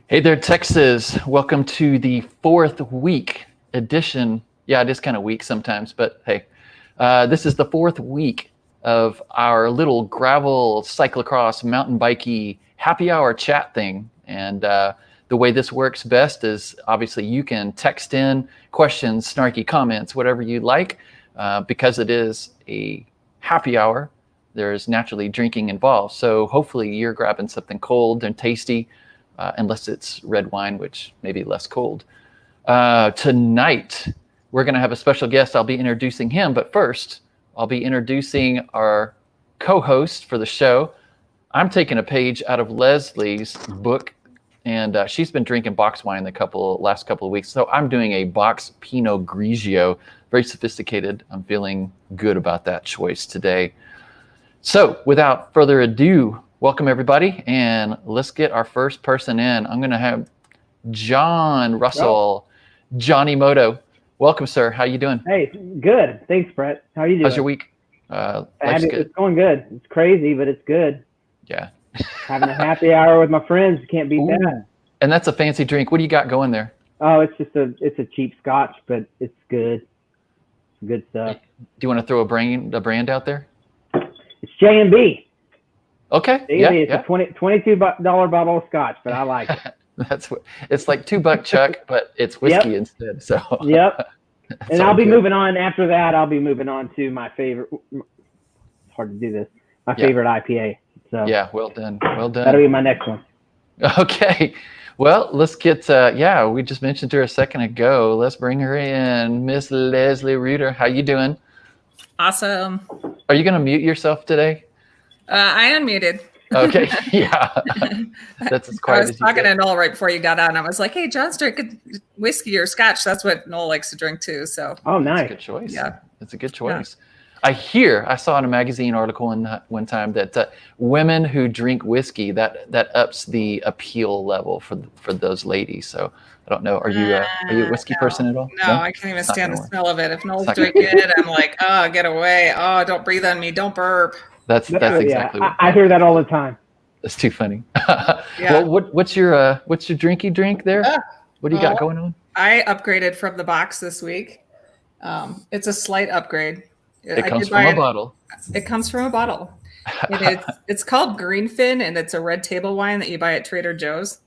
Hey there, Texas. Welcome to the fourth week edition. Yeah, it is kind of weak sometimes, but hey, this is the fourth week of our little gravel cyclocross mountain bikey happy hour chat thing. And the way this works best is obviously you can text in questions, snarky comments, whatever you like. Because it is a happy hour, there's naturally drinking involved. So hopefully you're grabbing something cold and tasty. Unless it's red wine, which may be less cold. Tonight, we're going to have a special guest. I'll be introducing him, but first, I'll be introducing our co-host for the show. I'm taking a page out of Leslie's book, and she's been drinking box wine the last couple of weeks, so I'm doing a box Pinot Grigio, very sophisticated. I'm feeling good about that choice today. So, without further ado, welcome everybody, and let's get our first person in. I'm going to have John Russell, Johnny Moto. Welcome, sir. How you doing? Hey, good. Thanks, Brett. How are you doing? How's your week? Life's good. It's going good. It's crazy, but it's good. Yeah. Having a happy hour with my friends. Can't beat that. And that's a fancy drink. What do you got going there? Oh, it's a cheap scotch, but it's good. It's good stuff. Do you want to throw a brand out there? It's J&B. Okay. It's a $22 bottle of scotch, but I like it. It's like $2 Chuck, but it's whiskey instead. So yep. And I'll be moving on after that. I'll be moving on to my favorite. It's hard to do this. My favorite IPA. So yeah, well done. Well done. That'll be my next one. Okay. Well, let's get. We just mentioned her a second ago. Let's bring her in, Miss Leslie Reuter. How you doing? Awesome. Are you going to mute yourself today? I unmuted. Okay, yeah. That's as quiet as you I was talking to Noel right before you got on. I was like, hey, John's drinking whiskey or scotch. That's what Noel likes to drink too. So. Oh, nice. That's a good choice. Yeah. That's a good choice. Yeah. I saw in a magazine article one time that women who drink whiskey, that ups the appeal level for those ladies. So I don't know. Are you a whiskey person at all? No, I can't even stand the smell of it. If Noel's drinking it, I'm like, oh, get away. Oh, don't breathe on me. Don't burp. That's exactly what I hear that all the time. That's too funny. Well, what's your drinky drink there? What do you got going on? I upgraded from the box this week. It's a slight upgrade. It comes from a bottle. It comes from a bottle. It's called Greenfin, and it's a red table wine that you buy at Trader Joe's.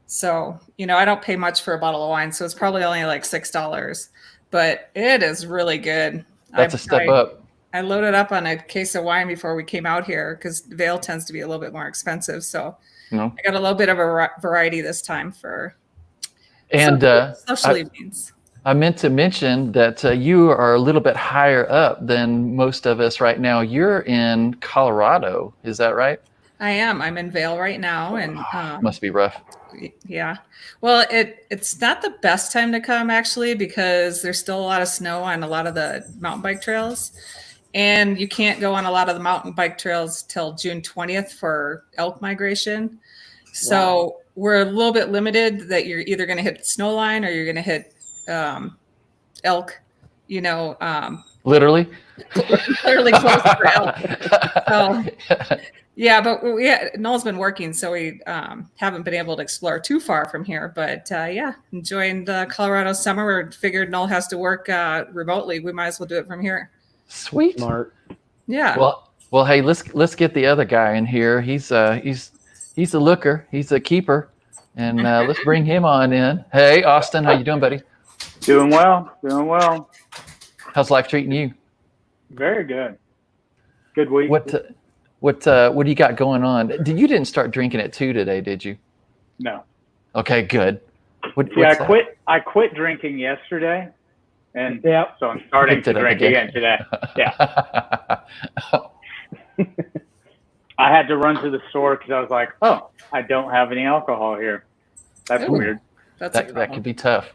So, I don't pay much for a bottle of wine, so it's probably only like $6, but it is really good. That's a step up. I loaded up on a case of wine before we came out here because Vail tends to be a little bit more expensive. So I got a little bit of a variety this time for social evenings. I meant to mention that you are a little bit higher up than most of us right now. You're in Colorado. Is that right? I am. I'm in Vail right now. And must be rough. Yeah. Well, it's not the best time to come actually because there's still a lot of snow on a lot of the mountain bike trails. And you can't go on a lot of the mountain bike trails till June 20th for elk migration. So we're a little bit limited that you're either going to hit the snow line or you're going to hit elk, literally close to elk. So, yeah, but Noel's been working, so we haven't been able to explore too far from here. But enjoying the Colorado summer. We figured Noel has to work remotely. We might as well do it from here. Sweet. Smart. Yeah. Well, hey, let's get the other guy in here. He's a looker. He's a keeper, and let's bring him on in. Hey, Austin, how you doing, buddy? Doing well. How's life treating you? Very good. Good week. What do you got going on? You didn't start drinking at 2 today, did you? No. Okay, good. I quit drinking yesterday. And so I'm starting to drink again today. Yeah. I had to run to the store because I was like, oh, I don't have any alcohol here. That's weird. That could be tough.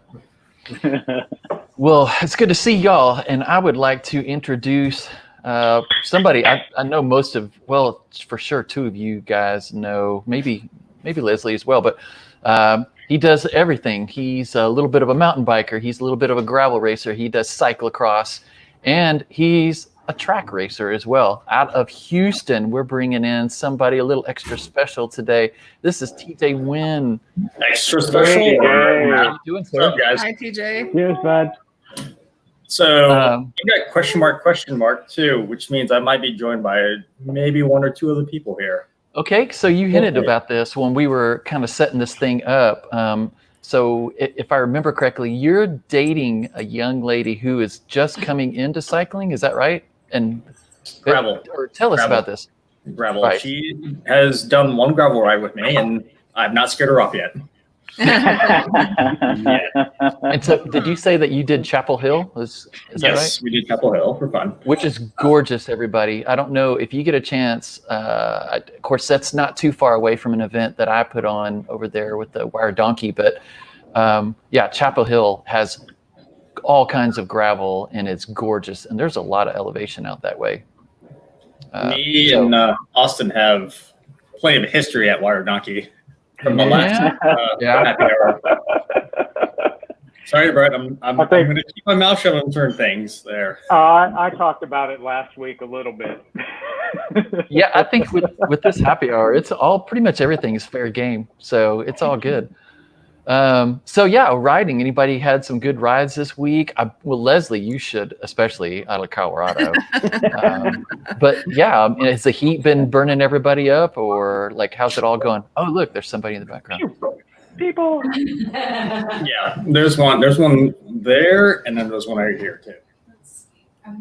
Well, it's good to see y'all. And I would like to introduce somebody I know for sure 2 of you guys know, maybe Leslie as well, but he does everything. He's a little bit of a mountain biker. He's a little bit of a gravel racer. He does cyclocross, and he's a track racer as well. Out of Houston, we're bringing in somebody a little extra special today. This is TJ Wynn. Extra special. Hey. How you doing, What's sir? up, guys? Hi, TJ. Cheers, bud. So you got question mark too, which means I might be joined by maybe one or two other people here. Okay, so you hinted about this when we were kind of setting this thing up. So if I remember correctly, you're dating a young lady who is just coming into cycling. Is that right? And Gravel. Or tell us Gravel. about this. Gravel. Right. She has done one gravel ride with me, and I've not scared her off yet. And so, did you say that you did Chapel Hill? Is that right? Yes, we did Chapel Hill for fun. Which is gorgeous, everybody. I don't know if you get a chance. Of course, that's not too far away from an event that I put on over there with the Wire Donkey. But yeah, Chapel Hill has all kinds of gravel, and it's gorgeous. And there's a lot of elevation out that way. Me and Austin have plenty of history at Wire Donkey from the last happy hour. Sorry, Brett. I'm going to keep my mouth shut on certain things there. I talked about it last week a little bit. Yeah, I think with this happy hour, it's all pretty much everything is fair game. So it's all good. So yeah, riding. Anybody had some good rides this week? Well, Leslie, you should, especially out of Colorado. But yeah, has the heat been burning everybody up, or like how's it all going? Oh, look, there's somebody in the background. People. Yeah, there's one there, and then there's one right here too.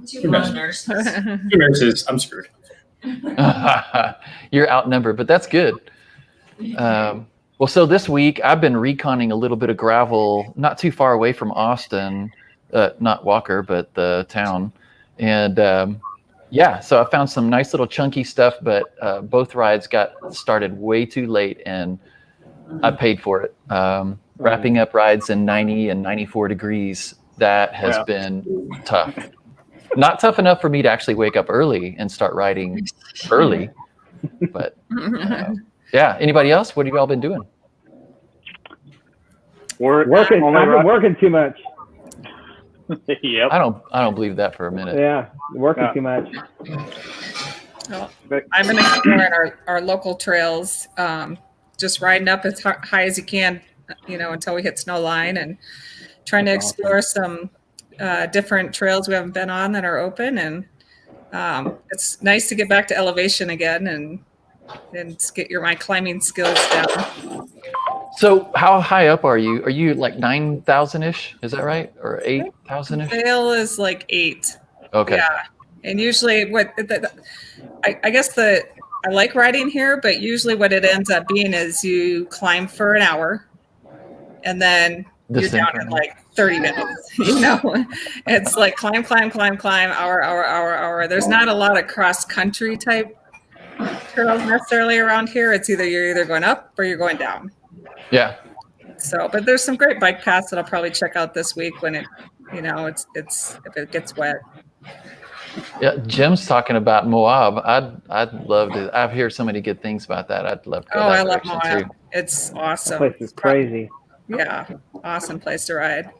Two nurses. Two nurses. I'm screwed. You're outnumbered, but that's good. Well, so this week I've been reconning a little bit of gravel, not too far away from Austin, not Walker, but the town. And yeah, so I found some nice little chunky stuff, but both rides got started way too late, and I paid for it. Wrapping up rides in 90 and 94 degrees, that has been tough. Not tough enough for me to actually wake up early and start riding early, but yeah. Anybody else? What have you all been doing? Working. I've been working too much. Yep. I don't believe that for a minute. Yeah, working too much. Well, I've been exploring our local trails, just riding up as high as you can, until we hit snow line, and trying to explore some different trails we haven't been on that are open. And it's nice to get back to elevation again and get my climbing skills down. So how high up are you? Are you like 9,000-ish? Is that right? Or 8,000-ish? Vail is like 8. Okay. Yeah. And usually I guess I like riding here, but usually what it ends up being is you climb for an hour and then you're down in like 30 minutes. It's like climb, hour. There's not a lot of cross country type trails necessarily around here. It's you're either going up or you're going down. Yeah. So, but there's some great bike paths that I'll probably check out this week when it's if it gets wet. Yeah, Jim's talking about Moab. I'd love to. I've heard so many good things about that. I'd love to go I that love direction Moab. too. It's awesome. That place is crazy. Yeah, awesome place to ride.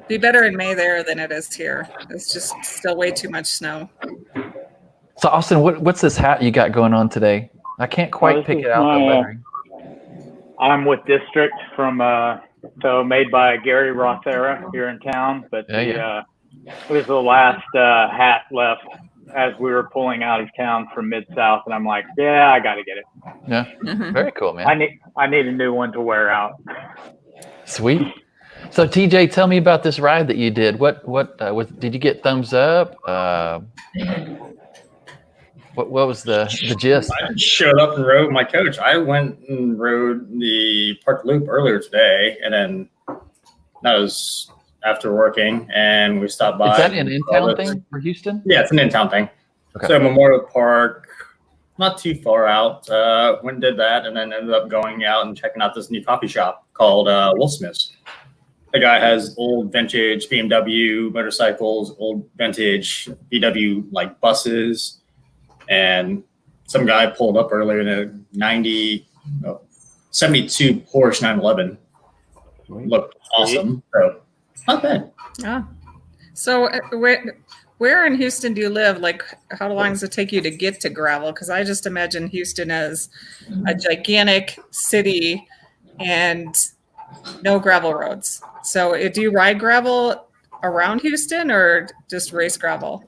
Be better in May there than it is here. It's just still way too much snow. So Austin, what's this hat you got going on today? I can't quite pick it out. The lettering. I'm with District from so made by Gary Rothera here in town, but it was the last hat left as we were pulling out of town from Mid-South, and I'm like, yeah, I got to get it. Yeah, very cool, man. I need a new one to wear out. Sweet. So TJ, tell me about this ride that you did. What did you get? Thumbs up? What was the gist? I showed up and rode my coach. I went and rode the Park Loop earlier today, and then that was after working, and we stopped by. Is that an in-town thing for Houston? Yeah, it's an in-town thing. Okay. So Memorial Park, not too far out. Went and did that, and then ended up going out and checking out this new coffee shop called Wolfsmiths. The guy has old vintage BMW motorcycles, old vintage VW like buses. And some guy pulled up earlier in a 72 Porsche 911. Looked awesome. So not bad. Yeah. So Where in Houston do you live? Like, how long does it take you to get to gravel? Because I just imagine Houston as a gigantic city and no gravel roads. So, do you ride gravel around Houston or just race gravel?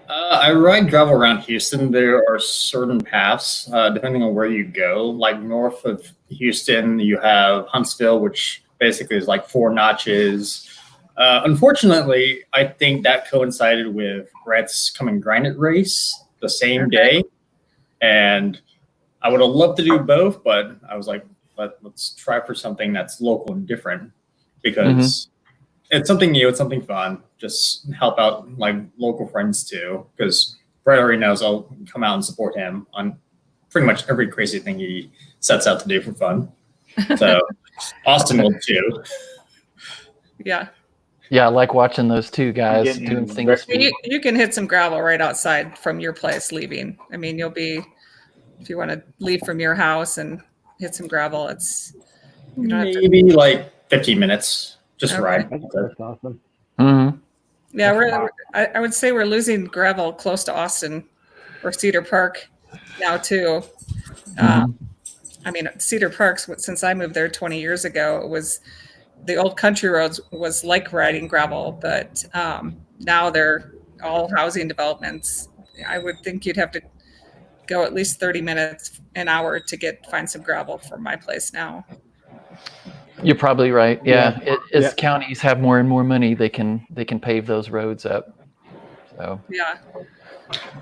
I ride gravel around Houston. There are certain paths, depending on where you go. Like north of Houston, you have Huntsville, which basically is like 4 notches. Unfortunately, I think that coincided with Brett's Come and Grind It race the same day. And I would have loved to do both, but I was like, let's try for something that's local and different because it's something new, it's something fun. Just help out like local friends too, because Brett already knows I'll come out and support him on pretty much every crazy thing he sets out to do for fun. So Austin will too. Yeah. Yeah, I like watching those two guys doing single speed. You can hit some gravel right outside from your place leaving. I mean, you'll be, if you want to leave from your house and hit some gravel, it's you don't have to, maybe like 15 minutes. Just Okay. ride. That's awesome. Mm-hmm. yeah, I would say we're losing gravel close to Austin or Cedar Park now too. I mean, Cedar Park, since I moved there 20 years ago, it was the old country roads was like riding gravel, but now they're all housing developments. I would think you'd have to go at least 30 minutes, an hour to find some gravel from my place now. You're probably right. Yeah, as counties have more and more money, they can pave those roads up. So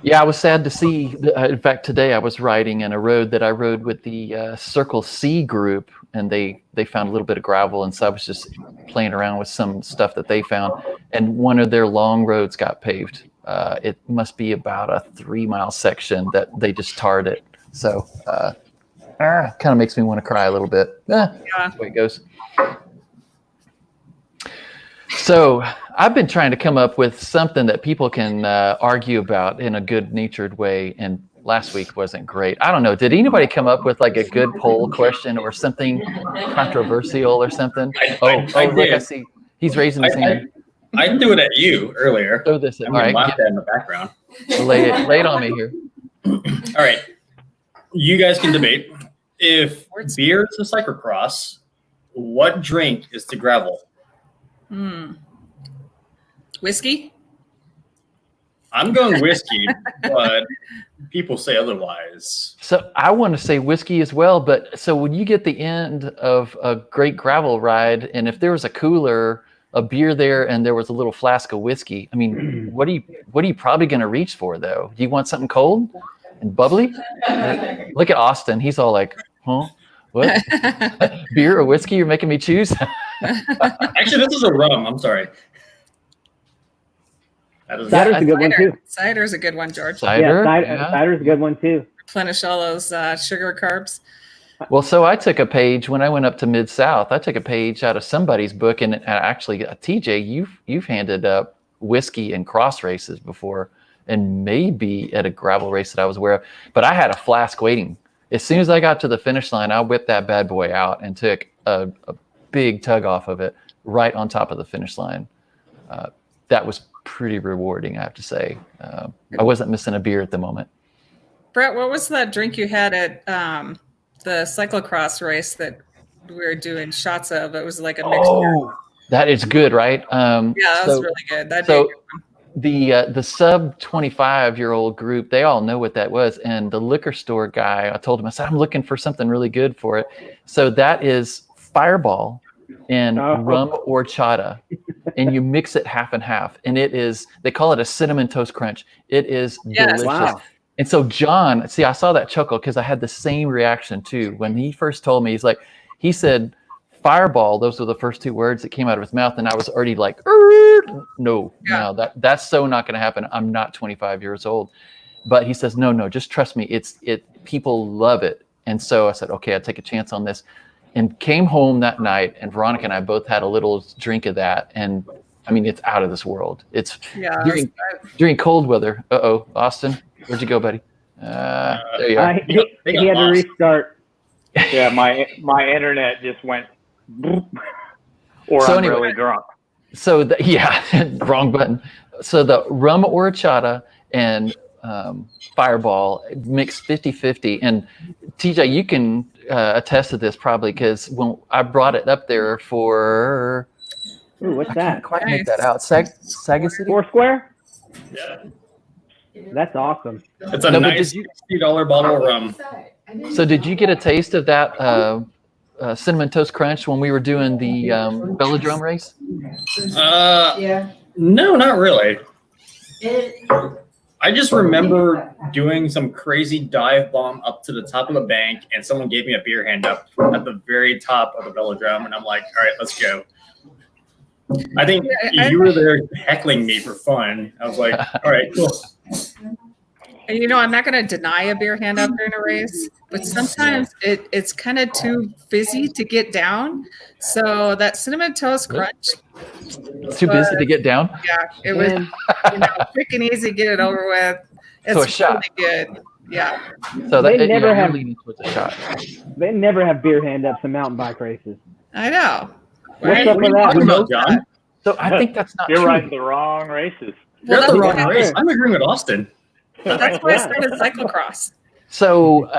yeah, I was sad to see. In fact, today I was riding in a road that I rode with the Circle C group, and they found a little bit of gravel, and so I was just playing around with some stuff that they found, and one of their long roads got paved. It must be about a 3-mile section that they just tarred it. So kind of makes me want to cry a little bit. That's the way it goes. So I've been trying to come up with something that people can argue about in a good-natured way, and last week wasn't great. I don't know. Did anybody come up with like a good poll question or something controversial or something? Look, I see. He's raising his hand. I threw it at you earlier. Throw this in. I'm All right, laugh in the background. lay it on me here. All right. You guys can debate. If beer is a cyclocross, what drink is to gravel? Whiskey? I'm going whiskey, but people say otherwise. So I want to say whiskey as well, but so when you get the end of a great gravel ride, and if there was a cooler, a beer there, and there was a little flask of whiskey, I mean, what are you probably going to reach for though? Do you want something cold and bubbly? Look at Austin. He's all like, huh? What? Beer or whiskey? You're making me choose? Actually, this is a rum. I'm sorry. Cider's a good one too. Cider's a good one, George. Cider? Cider's a good one too. Replenish all those sugar carbs. Well, so I took a page when I went up to Mid-South. I took a page out of somebody's book, and actually, TJ, you've handed up whiskey in cross races before, and maybe at a gravel race that I was aware of. But I had a flask waiting. As soon as I got to the finish line, I whipped that bad boy out and took a big tug off of it right on top of the finish line. That was pretty rewarding, I have to say. I wasn't missing a beer at the moment. Brett, what was that drink you had at the cyclocross race that we were doing shots of? It was like a mixture. Oh, that is good, right? Yeah, that was really good. That'd be a good one. The sub 25-year-old group, they all know what that was. And the liquor store guy, I told him, I said, I'm looking for something really good for it. So that is Fireball and rum horchata. And you mix it half and half. And it is, they call it a cinnamon toast crunch. It is delicious. Wow. And so John, see, I saw that chuckle because I had the same reaction too. When he first told me, he said, Fireball, those were the first 2 words that came out of his mouth, and I was already like, no, that's so not going to happen. I'm not 25 years old. But he says, no, just trust me. People love it. And so I said, okay, I'll take a chance on this, and came home that night, and Veronica and I both had a little drink of that, and I mean, it's out of this world. It's during cold weather. Austin, where'd you go, buddy? There you are. He had to restart. Yeah, my internet just went. Or So I'm anyway, really drunk. So wrong button. So the rum horchata and Fireball mixed 50-50. And TJ, you can attest to this probably because when I brought it up there for, Ooh, what's I that? can't quite make that out. Saga City? Foursquare? Yeah. That's awesome. It's a No, but nice did you- $60 bottle of rum. So did you get a taste of that Cinnamon Toast Crunch when we were doing the velodrome race? Yeah. No, not really. I just remember doing some crazy dive bomb up to the top of the bank, and someone gave me a beer hand up at the very top of the velodrome, and I'm like, all right, let's go. I think you were there heckling me for fun. I was like, all right, cool. You know, I'm not going to deny a beer hand up during a race, but sometimes it's kind of too fizzy to get down. So that Cinnamon Toast Crunch, Too busy to get down? yeah, it was quick and easy, get it over with. It's So a shot. really good. Yeah. So that They never you're have- leaning towards a shot. They never have beer hand ups in mountain bike races. I know. What's Right? up with that? Talking about, John? So I think that's not You're true. riding the wrong races. You're Well, at the that's- wrong race. I'm agreeing with Austin. That's why I started cyclocross. So,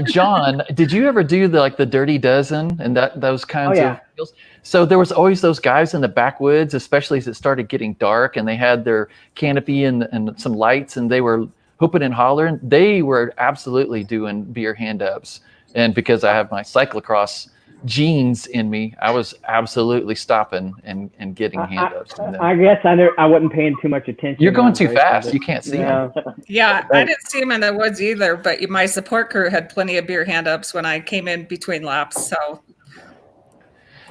John, did you ever do the Dirty Dozen and those kinds yeah. of deals? So there was always those guys in the backwoods, especially as it started getting dark, and they had their canopy and some lights, and they were hooping and hollering. They were absolutely doing beer hand ups, and because I have my cyclocross genes in me, I was absolutely stopping and getting hand ups. I guess I wasn't paying too much attention. You're going on too races, fast. but- You can't see Yeah. them. Yeah, I Right. didn't see him in the woods either, but my support crew had plenty of beer hand ups when I came in between laps. So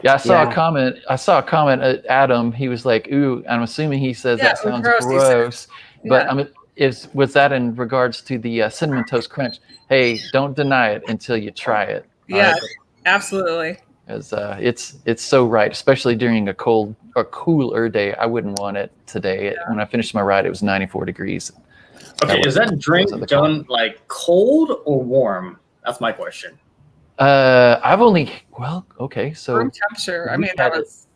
Yeah, I saw Yeah. a comment. I saw a comment at Adam. He was like, "Ooh," I'm assuming he says Yeah, that sounds gross, he said. gross. But Yeah. I mean, was that in regards to the Cinnamon Toast Crunch? Hey, don't deny it until you try it. all yeah, right? absolutely. As it's so right, especially during a cold or cooler day. I wouldn't want it today. When I finished my ride, it was 94 degrees. Okay, is that drink wasn't the done like cold or warm? That's my question. I've only okay, so Room temperature. I we mean, that had it- was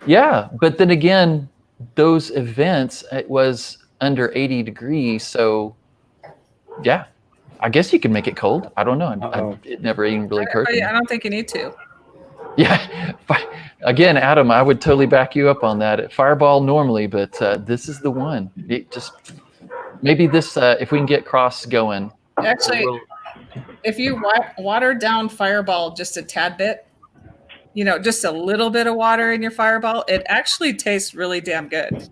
yeah, but then again, those events it was under 80 degrees, so yeah, I guess you can make it cold. I don't know. Uh-oh. It never even really occurred to me. I don't think you need to. Yeah, again, Adam, I would totally back you up on that. Fireball normally, but this is the one. It just maybe this if we can get Cross going. Actually, we'll- if you water down Fireball just a tad bit, just a little bit of water in your Fireball, it actually tastes really damn good.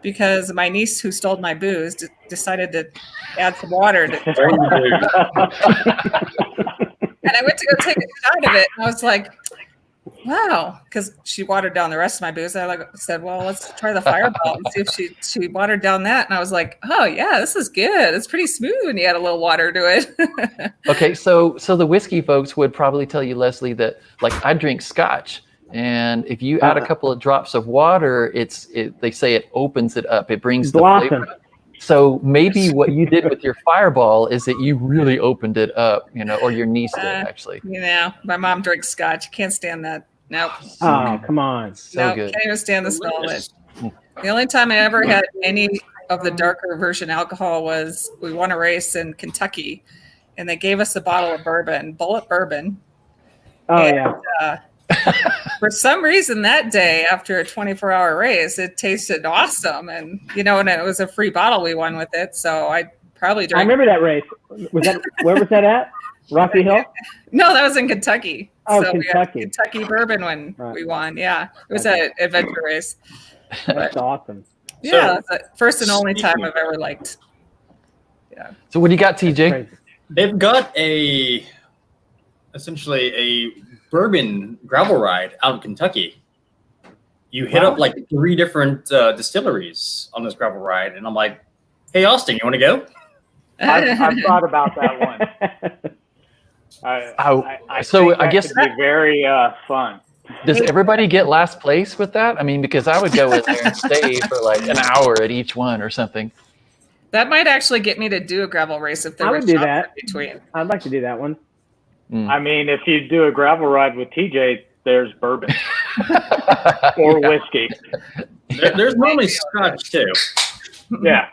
Because my niece who stole my booze decided to add some water to and I went to go take a shot of it, and I was like, wow, because she watered down the rest of my booze. I said, well, let's try the Fireball and see if she watered down that. And I was like, oh yeah, this is good. It's pretty smooth when you add a little water to it. Okay, so the whiskey folks would probably tell you, Leslie, that I drink scotch, and if you add a couple of drops of water, they say it opens it up. It brings the Blossom. flavor. So maybe what you did with your Fireball is that you really opened it up, or your niece did actually. My mom drinks scotch. Can't stand that. Nope. Oh, come on. So Nope, good. can't even stand the smell of it. The only time I ever had any of the darker version alcohol was we won a race in Kentucky, and they gave us a bottle of bourbon, Bullet Bourbon. Oh, And, yeah. For some reason that day, after a 24-hour race, it tasted awesome, and and it was a free bottle we won with it. So I probably I drank. remember that race. Where was that at? Rocky Hill? No, that was in Kentucky. Oh, We had Kentucky. Kentucky bourbon when Right. we won. Yeah, it was an adventure race. That's awesome. Yeah, that's the first and only time I've ever liked. So what do you got, That's TJ? crazy. They've got essentially a bourbon gravel ride out in Kentucky. You hit up like 3 different distilleries on this gravel ride, and I'm like, "Hey, Austin, you want to go?" I've thought about that one. I So think I that guess- could be very fun. Does everybody get last place with that? I mean, because I would go in there and stay for an hour at each one or something. That might actually get me to do a gravel race if there I were would do shops that. in between. I'd like to do that one. I mean, if you do a gravel ride with TJ, there's bourbon or whiskey. There's normally scotch too. Yeah.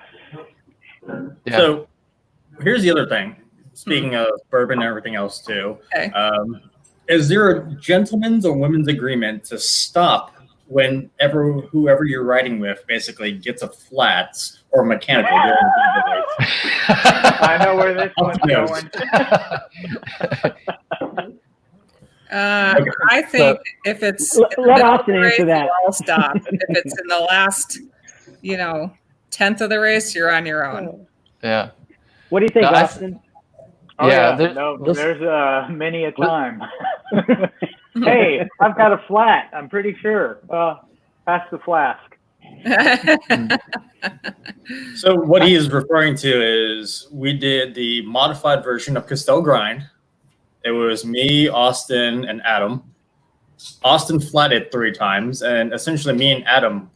Yeah. So here's the other thing. Speaking of bourbon and everything else too, Okay. is there a gentleman's or women's agreement to stop whenever whoever you're riding with basically gets a flat or mechanical during the race? I know where this one's going. I think if it's Let in the middle of Austin the race, answer that. I'll stop. If it's in the last, 10th of the race, you're on your own. Yeah. What do you think, No, Austin? Oh, Yeah, yeah. There's many a time. Hey, I've got a flat. I'm pretty sure. Pass the flask. So what he is referring to is we did the modified version of Castell Grind. It was me, Austin, and Adam. Austin flatted 3 times, and essentially me and Adam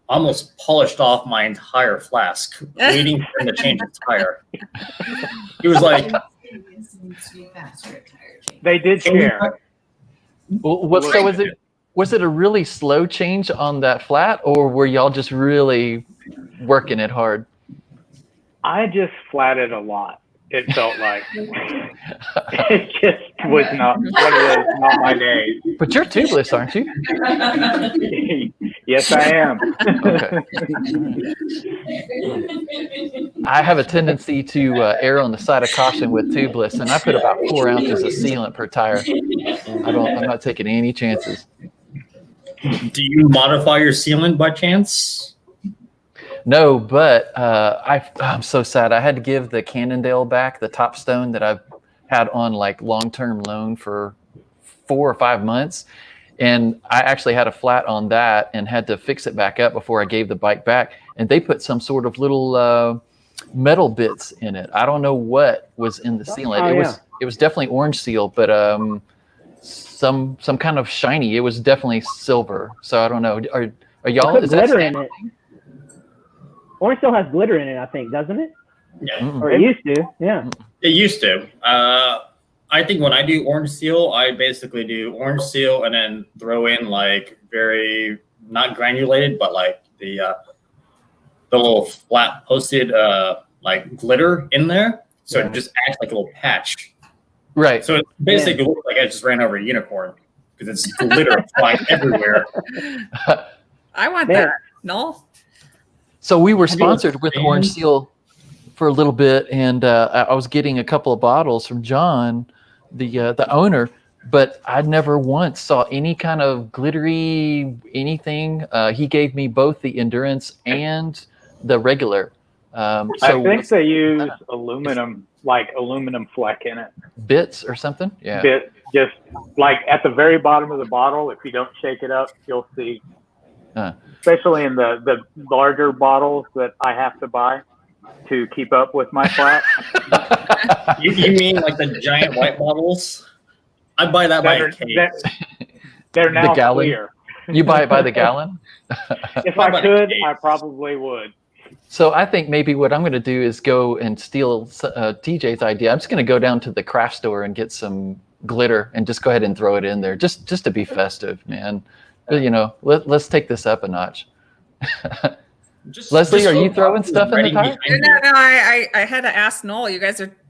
almost polished off my entire flask, waiting for him to change his tire. He was like, They did share. Well, so was it a really slow change on that flat, or were y'all just really working it hard? I just flatted a lot. It felt like it just was not my day. But you're tubeless, aren't you? Yes, I am. Okay. I have a tendency to err on the side of caution with tubeless, and I put about 4 ounces of sealant per tire. I'm not taking any chances. do you modify your sealant by chance? No, but I'm so sad. I had to give the Cannondale back, the top stone that I've had on like long-term loan for 4 or 5 months. And I actually had a flat on that and had to fix it back up before I gave the bike back. And they put some sort of little metal bits in it. I don't know what was in the sealant. It was definitely orange seal, but some kind of shiny. It was definitely silver. So I don't know. Are y'all? Put Is that glitter in it. Orange still has glitter in it, I think, doesn't it? Yeah, Or it used to, yeah. it used to. I think when I do orange seal, I basically do orange seal and then throw in like very not granulated, but like the little flat posted like glitter in there, so it just acts like a little patch. Right. So it basically looks like I just ran over a unicorn because it's glitter flying everywhere. I want Yeah. that. No. So we were sponsored with Orange Seal for a little bit, and I was getting a couple of bottles from John, the owner, but I never once saw any kind of glittery anything. He gave me both the Endurance and the regular. I think they use aluminum fleck in it. Bits or something. Yeah. Just like at the very bottom of the bottle, if you don't shake it up, you'll see. Especially in the larger bottles that I have to buy to keep up with my flat. You mean like the giant white bottles? I buy that by a case. They're now The gallon? clear. You buy it by the gallon? If I could, I probably would. So I think maybe what I'm going to do is go and steal TJ's idea. I'm just going to go down to the craft store and get some glitter and just go ahead and throw it in there, just to be festive, man. Let's take this up a notch. Leslie, are you throwing stuff in the tire? No, I had to ask Noel.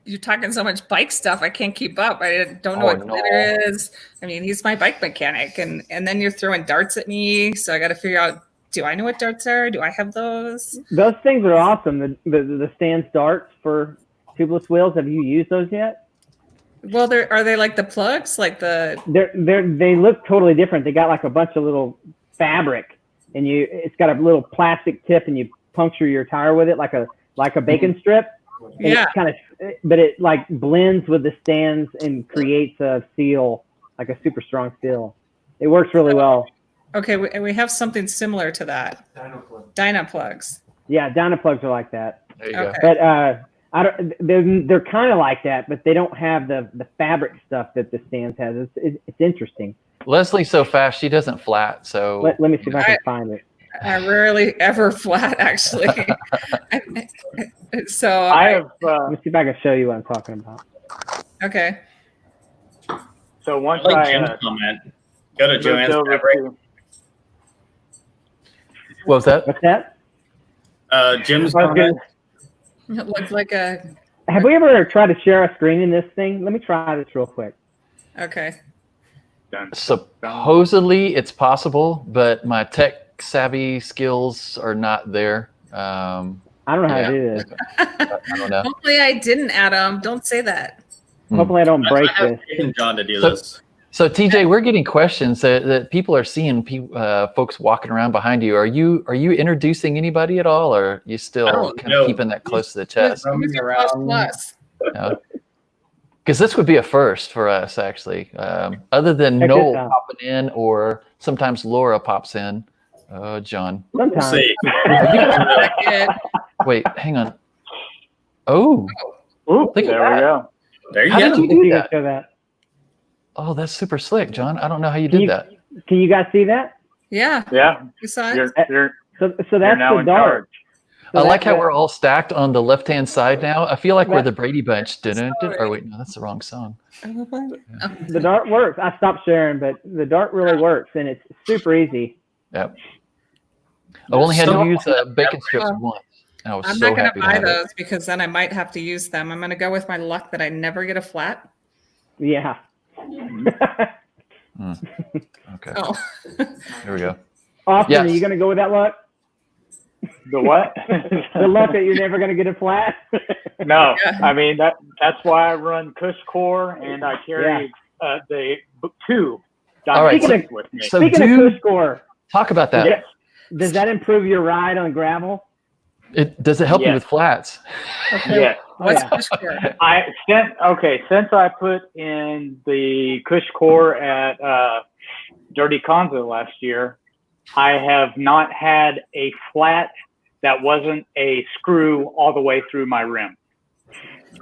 You're talking so much bike stuff. I can't keep up. I don't know what glitter is. I mean, he's my bike mechanic, and then you're throwing darts at me. So I got to figure out, do I know what darts are? Do I have those? Those things are awesome. The Stance darts for tubeless wheels. Have you used those yet? Well, are they like the plugs? Like They look totally different. They got like a bunch of little fabric, and it's got a little plastic tip, and you puncture your tire with it like a bacon strip. And Yeah. but it like blends with the stands and creates a seal, like a super strong seal. It works really well. Okay, we have something similar to that. Dynaplugs. Yeah, Dynaplugs are like that. There you Okay. But they're kind of like that, but they don't have the fabric stuff that the Stance has. It's interesting. go. Leslie's so fast, she doesn't flat. So Let me see if I can find it. I rarely ever flat, actually. So I have Let me see if I can show you what I'm talking about. okay. so once I like I Jim's comment. Go to moved Joanne's over fabric. to what was that? What's that? Jim's I was comment. It looks like a Have we ever tried to share a screen in this thing? Let me try this real quick. okay. done. Supposedly it's possible, but my tech savvy skills are not there. I don't know how Yeah. to do this. I don't know. Hopefully I didn't, Adam. Don't say that. Hopefully I don't break I have this. taken John to do So- this. So TJ, we're getting questions that people are seeing folks walking around behind you. Are you introducing anybody at all, or are you I still don't kind know. of keeping that close to the chest? Who's your plus plus? Because this would be a first for us, actually. Other than Check this Noel out. popping in, or sometimes Laura pops in. Oh, John. We'll Sometimes. see. Good. Wait, hang on. Oh, Oop, Look at there that. we go. There you How go. did you If do you can that? show that. Oh, that's super slick, John. I don't know how you Can did you- that. Can you guys see that? Yeah. Yeah, You saw it? you're So you're that's now the in dart. charge. So I like how that- we're all stacked on the left-hand side now. I feel like we're That- the Brady Bunch. Dun-dun-dun. Sorry. Or wait, no, that's the wrong song. The dart works. I stopped sharing, but the dart really works, and it's super easy. Yep. I only had to So- use bacon strips Well, once. And I was I'm so not going happy to to buy have it. those because then I might have to use them. I'm going to go with my luck that I never get a flat. Yeah. Okay, Oh, here we go. Austin, Yes. are you going to go with that luck? The what? The luck that you're never going to get a flat? No, Yeah. I mean that's why I run Cush Core and I carry the two All right, diamond with me. So Speaking of Kush score, talk about that. Yes. does that improve your ride on gravel? Does it help you Yes. with flats? Yes. what's yeah. push core? Since I put in the Cush Core at Dirty Conzo last year, I have not had a flat that wasn't a screw all the way through my rim.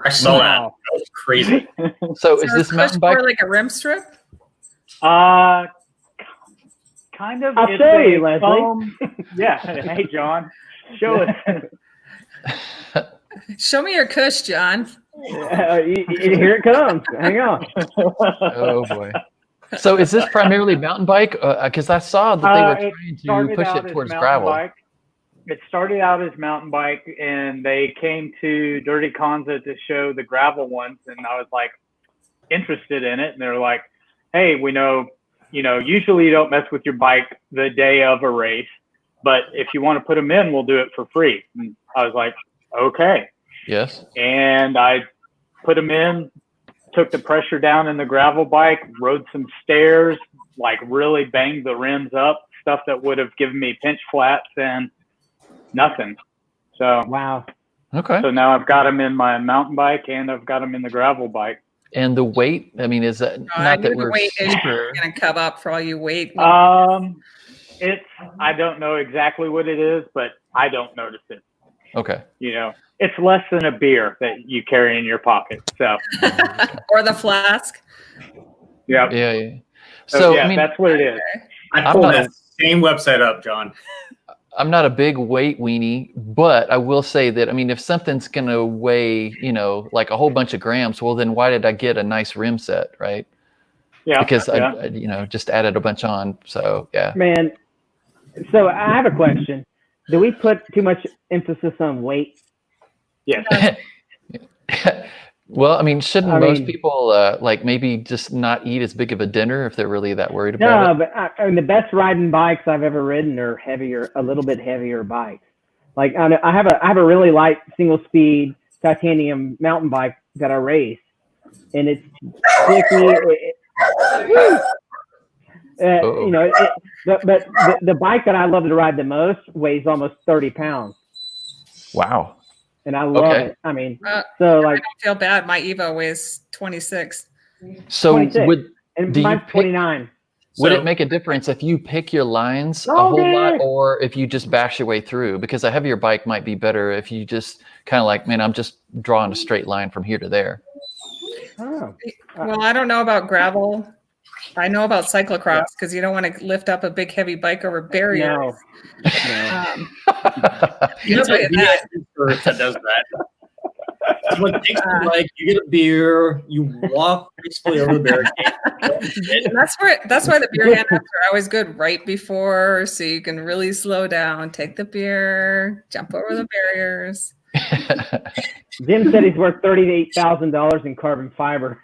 I saw that. Wow. That was crazy. So So is this push mountain bike? core like a rim strip? Kind of. I'll it's show a you, Leslie. foam- yeah. Hey, John, show us. Show me your cush, John. Here it comes. Hang on. Oh boy. So is this primarily mountain bike? Because I saw that they were It trying to started push out it as towards mountain gravel. bike. It started out as mountain bike, and they came to Dirty Conza to show the gravel ones, and I was like interested in it. And they're like, "Hey, we know, usually you don't mess with your bike the day of a race, but if you want to put them in, we'll do it for free." And I was like, "Okay." Yes. And I put them in, took the pressure down in the gravel bike, rode some stairs, like really banged the rims up, stuff that would have given me pinch flats, and nothing. So Wow. Okay. now I've got them in my mountain bike and I've got them in the gravel bike. And the weight? I mean, is that I not knew that the we're weight is super? going to come up for all you weight. It's, I don't know exactly what it is, but I don't notice it. Okay. It's less than a beer that you carry in your pocket. So, Or the flask. yeah. Yeah. So, So yeah, I mean, that's what it is. I I'm pulled not- that same website up, John. I'm not a big weight weenie, but I will say that, I mean, if something's going to weigh, like a whole bunch of grams, well, then why did I get a nice rim set, right? Yeah. Because yeah. I just added a bunch on. So, yeah. Man, so I have a question. Do we put too much emphasis on weight? Yes. Well, I mean, shouldn't I most mean- people like maybe just not eat as big of a dinner if they're really that worried about No, it? but I mean, the best riding bikes I've ever ridden are heavier, a little bit heavier bikes. Like I have a really light single speed titanium mountain bike that I race, and it's sticky. But the bike that I love to ride the most weighs almost 30 pounds, Wow. and I love Okay. it. I mean, Uh, so I like, don't feel bad. My Evo weighs 26. So 26. would and mine's 29. would So- it make a difference if you pick your lines a Oh, whole lot, yeah. or if you just bash your way through? Because a heavier bike might be better if you just kind of like, man, I'm just drawing a straight line from here to there. Oh. Well, I don't know about gravel. I know about cyclocross because you don't want to lift up a big heavy bike over barriers. No. No. Um, I'll tell you that. That does that. What takes you, like, you get a beer, you walk gracefully over the barricade. And that's why the beer handouts are always good right before, so you can really slow down, take the beer, jump over the barriers. Jim said he's worth $38,000 in carbon fiber.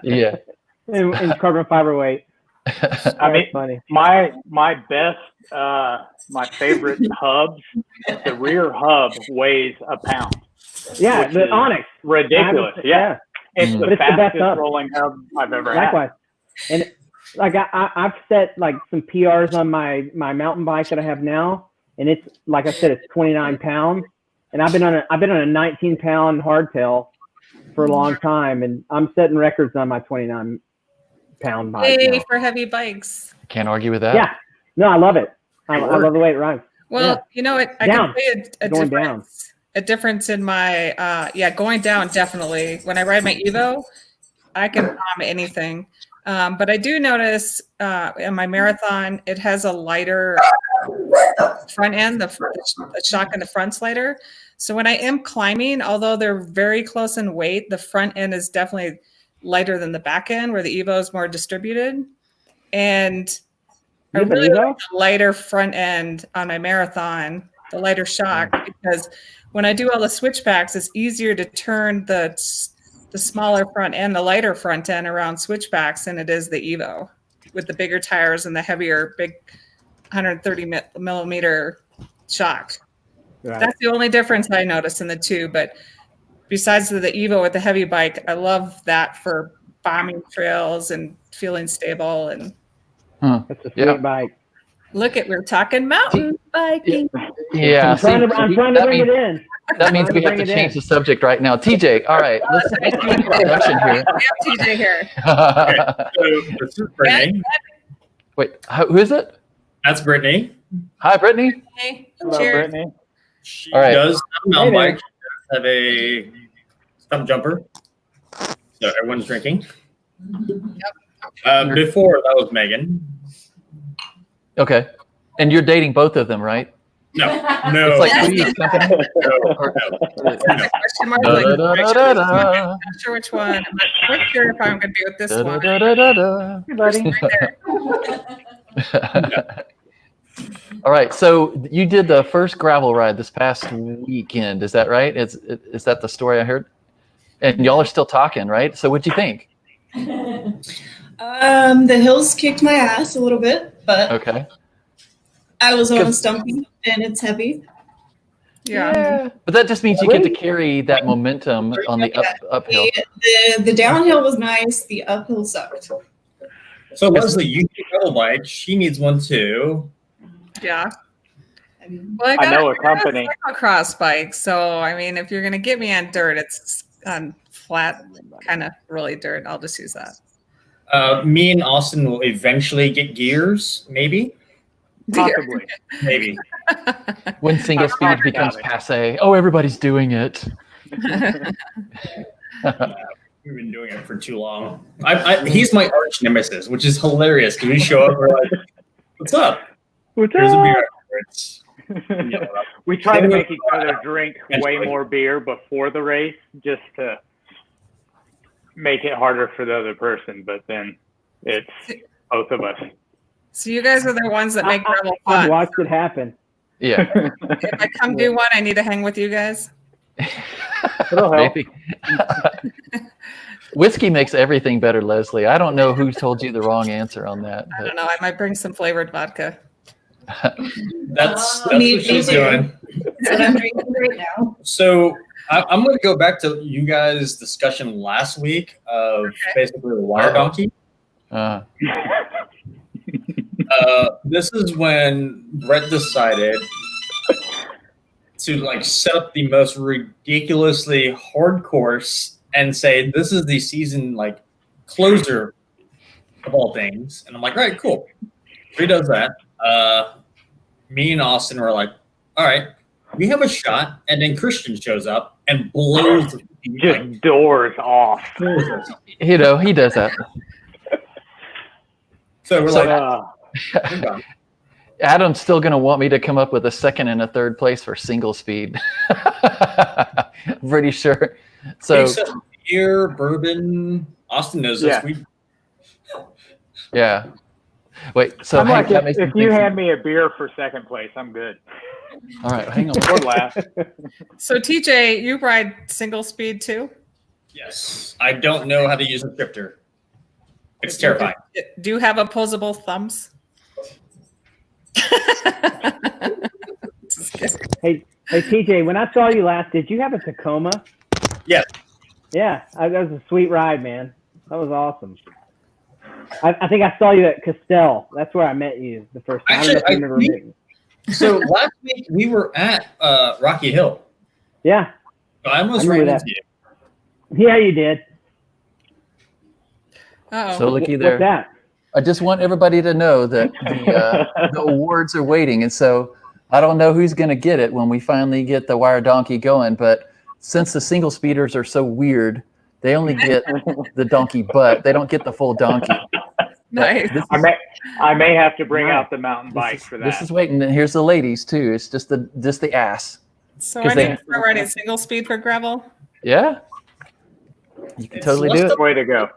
Yeah. in carbon fiber weight. I mean, funny. my best, my favorite hubs, the rear hub weighs a pound. Yeah, which the is Onyx. Ridiculous. Yeah. It's Mm. the But it's the best fastest hub. rolling hub I've ever had. Likewise. And like I've set like some PRs on my mountain bike that I have now, and it's like I said, it's 29 pounds, and I've been on a 19-pound hardtail for a long time, and I'm setting records on my 29-pound bike. Yay now. for heavy bikes. Can't argue with that. Yeah, no, I love it. I love the way it rides. Well, Yeah. you know, I Down. can say a Going difference. A difference in my going down definitely. When I ride my Evo, I can bomb anything. But I do notice in my marathon, it has a lighter front end, the shock in the front's lighter. So when I am climbing, although they're very close in weight, the front end is definitely lighter than the back end, where the Evo is more distributed. And I You have an really Evo? like the lighter front end on my marathon, the lighter shock, because when I do all the switchbacks, it's easier to turn the smaller front end, the lighter front end around switchbacks than it is the Evo with the bigger tires and the heavier, big 130 millimeter shock. Right. That's the only difference I noticed in the two. But besides the Evo with the heavy bike, I love that for bombing trails and feeling stable. And That's a sweet Yeah. bike. we're talking mountain biking. Yeah. I'm trying to bring it in. That means we have to Bring it change in. the subject right now. TJ, all right, let's do an introduction here. We have TJ here. So this is Brittany. Wait, who is it? That's Brittany. Hi, Brittany. Hey, Hello, cheers. Brittany. She All right. does have a mountain Hey there. bike. She does have a stump jumper. So everyone's drinking. Before that was Megan. Okay. And you're dating both of them, right? No. It's like Three's Company. Question mark, like, Da-da-da-da-da. not sure which one. I'm not quite sure if I'm going to be with this one. Da-da-da-da-da. Right there. All right. So you did the first gravel ride this past weekend. Is that right? Is that the story I heard? And y'all are still talking, right? So what'd you think? The hills kicked my ass a little bit, but Okay. I was on a stumpy and it's heavy. Yeah. But that just means you get to carry that momentum on the uphill. The downhill was nice. The uphill sucked. So Leslie, you need a gravel bike. She needs one too. Yeah. I mean, Well, I know a company. a cross bike. So, I mean, if you're going to get me on dirt, it's on flat, kind of really dirt. I'll just use that. Me and Austin will eventually get gears, maybe. Possibly. Maybe. When single speed becomes passe. Oh, everybody's doing it. We've been doing it for too long. He's my arch nemesis, which is hilarious because we show up, we're like, "What's up? What's Here's a up? beer." It's, We try to make each other drink way more beer before the race just to make it harder for the other person, but then it's both of us. So you guys are the ones that make gravel I've fun. watched it happen. Yeah. If I come do one, I need to hang with you guys. It'll help. Maybe. Whiskey makes everything better, Leslie. I don't know who told you the wrong answer on that. I don't know. I might bring some flavored vodka. that's Me what she's too. doing. that's what I'm drinking right now. So I'm going to go back to you guys' discussion last week of basically the wire donkey. This is when Brett decided to like set up the most ridiculously hard course and say this is the season like closer of all things. And I'm like, all right, cool. He does that. Me and Austin were like, all right, we have a shot. And then Christian shows up and blows the Just doors off. He does that. So we're So, like, we're done. Adam's still going to want me to come up with a second and a third place for single speed. I'm pretty sure. So beer, bourbon, Austin knows this. Yeah. yeah. Wait, so I'm like, that makes me if you think- hand me a beer for second place, I'm good. all right, hang on. Or last. So TJ, you ride single speed too? Yes. I don't know how to use a shifter. It's terrifying. Do you have opposable thumbs? Just kidding. Hey, TJ, when I saw you last, did you have a Tacoma? Yes. Yeah, that was a sweet ride, man. That was awesome. I think I saw you at Castell. That's where I met you the first time. Actually, I don't know if you remember. So last week we were at Rocky Hill. Yeah, I almost I ran remember into that. you. yeah, you did. Oh, So looky What's there. that? I just want everybody to know that the awards are waiting, and so I don't know who's going to get it when we finally get the Wire Donkey going. But since the single speeders are so weird, they only get the donkey butt. They don't get the full donkey. nice. This I may have to bring Nice. out the mountain bike is, for that. this is waiting. And here's the ladies too. It's just the ass. So 'Cause I need to start riding single speed for gravel. Yeah, you can It's totally less do it. Way to go.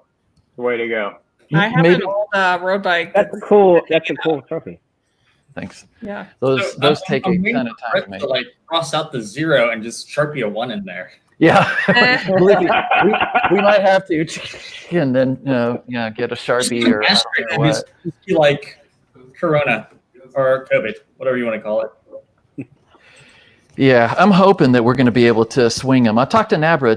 Way to go. I have Maybe- an old road bike. That's cool. That's a cool trophy. Thanks. Yeah. Those So take I'm a waiting ton of for time to Brett make. to like cross out the 0 and just Sharpie a 1 in there. Yeah, Believe me, we might have to, and then get a Sharpie or I Asterisk don't know and what. just be like Corona or COVID, whatever you want to call it. Yeah, I'm hoping that we're going to be able to swing them. I talked to Nabra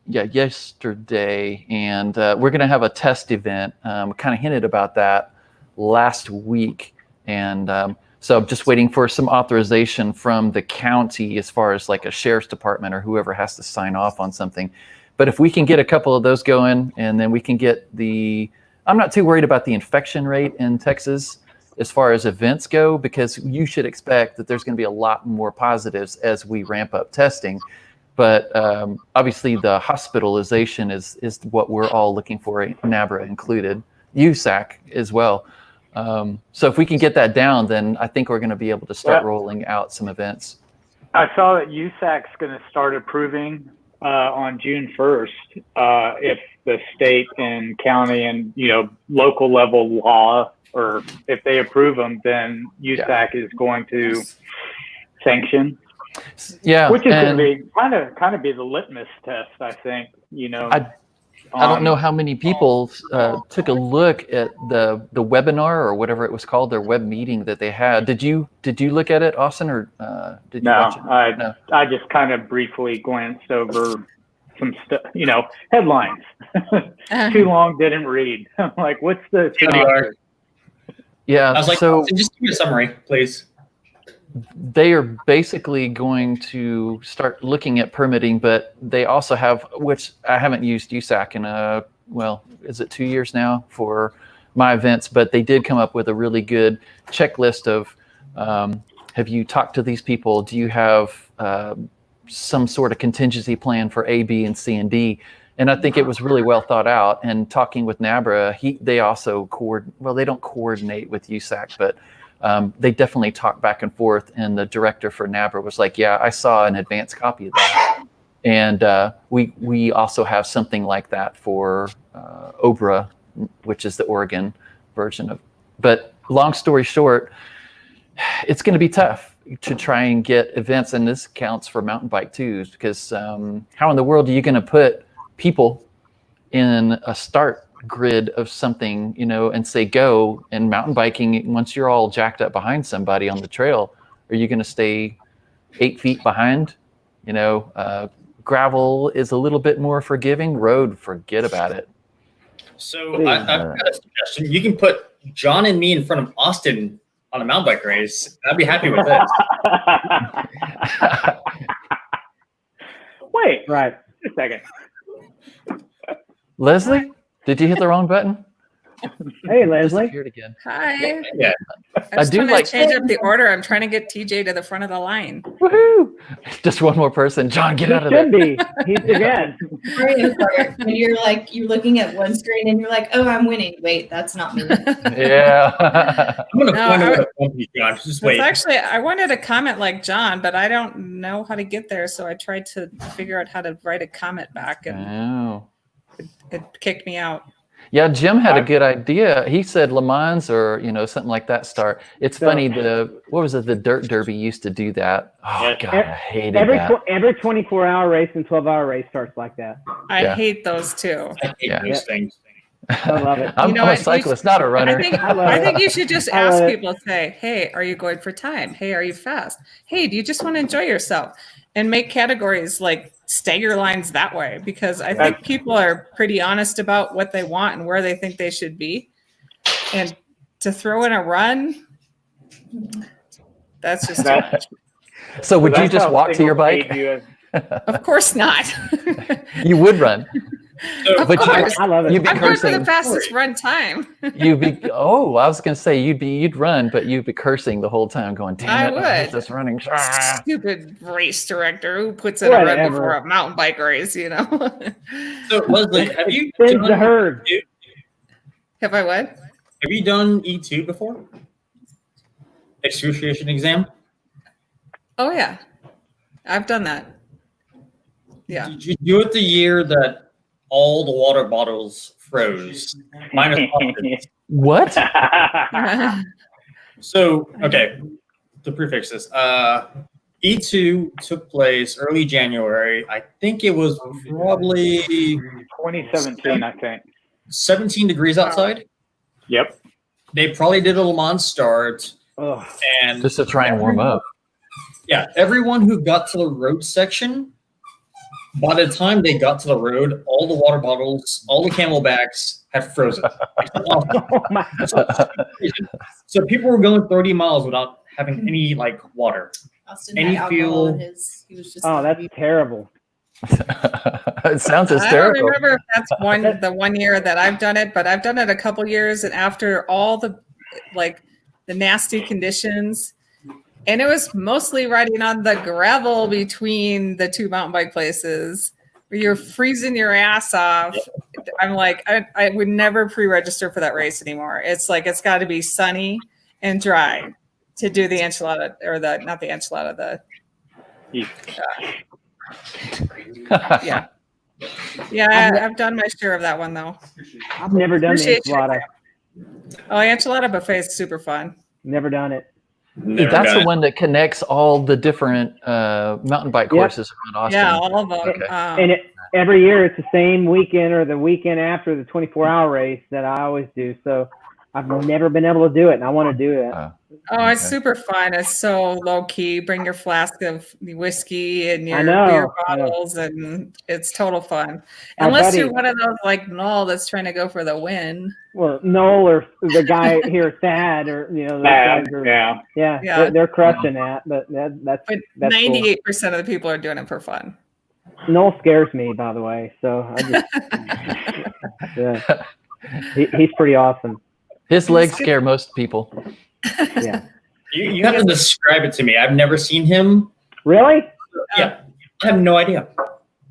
yesterday, and we're going to have a test event. Kind of hinted about that last week, and so I'm just waiting for some authorization from the county as far as like a sheriff's department or whoever has to sign off on something. But if we can get a couple of those going, and then we can get I'm not too worried about the infection rate in Texas as far as events go, because you should expect that there's going to be a lot more positives as we ramp up testing. But obviously the hospitalization is what we're all looking for, NABRA included, USAC as well. So if we can get that down, then I think we're going to be able to start rolling out some events. I saw that USAC's going to start approving on June 1st if the state and county and local level law, or if they approve them, then USAC is going to sanction. Yeah, which is going to be kind of be the litmus test, I think. I don't know how many people took a look at the webinar or whatever it was called, their web meeting that they had. Did you look at it, Austin, or did you watch it? No, I just kind of briefly glanced over some stuff, headlines. Too long, didn't read. I'm like, what's the synopsis? Yeah, I was like, so just give me a summary, please. they are basically going to start looking at permitting, but they also have, which I haven't used USAC in is it 2 years now for my events, but they did come up with a really good checklist of, have you talked to these people? Do you have some sort of contingency plan for A, B, and C, and D? And I think it was really well thought out. And talking with NABRA, they also they don't coordinate with USAC, but they definitely talk back and forth. And the director for NABRA was like, yeah, I saw an advanced copy of that. And we also have something like that for OBRA, which is the Oregon version of. But long story short, it's going to be tough to try and get events, and this counts for mountain bike too, because how in the world are you going to put people in a start grid of something, and say go? And mountain biking, once you're all jacked up behind somebody on the trail, are you going to stay 8 feet behind? Gravel is a little bit more forgiving. Road, forget about it. So I've got a suggestion. You can put John and me in front of Austin on a mountain bike race. I'd be happy with this. Wait, Right. just a second. Leslie, did you hit the wrong button? Hey, Leslie. Disappeared again. Hi. Yeah. I just do want like- to change up the order. I'm trying to get TJ to the front of the line. Woohoo! Just one more person. John, get He out of should there. be. He's the guest. Mario Kart, when you're like, you're looking at one screen and you're like, oh, I'm winning. Wait, that's not me. Yeah. I'm gonna No, find I out would- what company, John. Just It's wait. actually, I wanted to comment like John, but I don't know how to get there. So I tried to figure out how to write a comment back and Oh. it kicked me out. Yeah, Jim had a good idea. He said Le Mans or something like that start. It's So- funny, what was it? The Dirt Derby used to do that. Oh Yes. God, I hated Every that. every 24-hour race and 12-hour race starts like that. I Yeah. hate those too. I hate Yeah. those things. I love it. I'm, You know I'm a what? You cyclist, not a runner. I love I it. think you should just I ask love it. people, say, hey, are you going for time? Hey, are you fast? Hey, do you just want to enjoy yourself? And make categories like stagger lines that way, because I think people are pretty honest about what they want and where they think they should be. And to throw in a run, that's just too That- much. So would you That's just how walk to your single bike? speed you have- Of course not. You would run. So, But course. I love it. you'd be I'm going for the cursing. fastest run time. You'd be. Oh, I was gonna say you'd run, but you'd be cursing the whole time, going, "Damn I it, I hate would. this running." Ah. Stupid race director who puts in a run Whatever. before a mountain bike race, you know? so Leslie, have you Sends the done, herd. Have I what? have you done E2 before? Excruciation exam. Oh yeah, I've done that. Yeah. Did you do it the year that all the water bottles froze? Minus options. What? So, okay, to prefix this, E2 took place early January. I think it was probably 2017, I think. 17 degrees outside. Yep. They probably did a Le Mans start, Ugh. and Just to try and warm up. yeah, everyone who got to the road section, by the time they got to the road, all the water bottles, all the camelbacks had frozen. Oh my. So people were going 30 miles without having any like water. Austin Any had alcohol in feel- his. He was just. Oh, that's terrible. It sounds I don't hysterical. remember if that's the 1 year that I've done it, but I've done it a couple years, and after all the nasty conditions, and it was mostly riding on the gravel between the two mountain bike places where you're freezing your ass off. I'm like, I would never pre-register for that race anymore. It's like it's got to be sunny and dry to do the enchilada, or not the enchilada, yeah. I've done my share of that one though. I've never done the Appreciate you. enchilada. Oh, enchilada buffet is super fun. Never done it. Never That's done the it. one that connects all the different mountain bike Yep. courses around Austin. Yeah, all of them. Okay. And every year it's the same weekend or the weekend after the 24-hour race that I always do. So I've never been able to do it, and I want to do it. Oh, it's Okay. super fun. It's so low key. Bring your flask of whiskey and your I know, beer I know. bottles, and it's total fun. Our Unless buddy- you're one of those like Noel that's trying to go for the win. Well, Noel or the guy here, Thad, or those guys are, Yeah. Yeah. they're crushing that. But that's But That's cool. 98% of the people are doing it for fun. Noel scares me, by the way. So I just, yeah, he's pretty awesome. His legs scare most people. Yeah. You have to describe it to me. I've never seen him. Really? Yeah, I have no idea.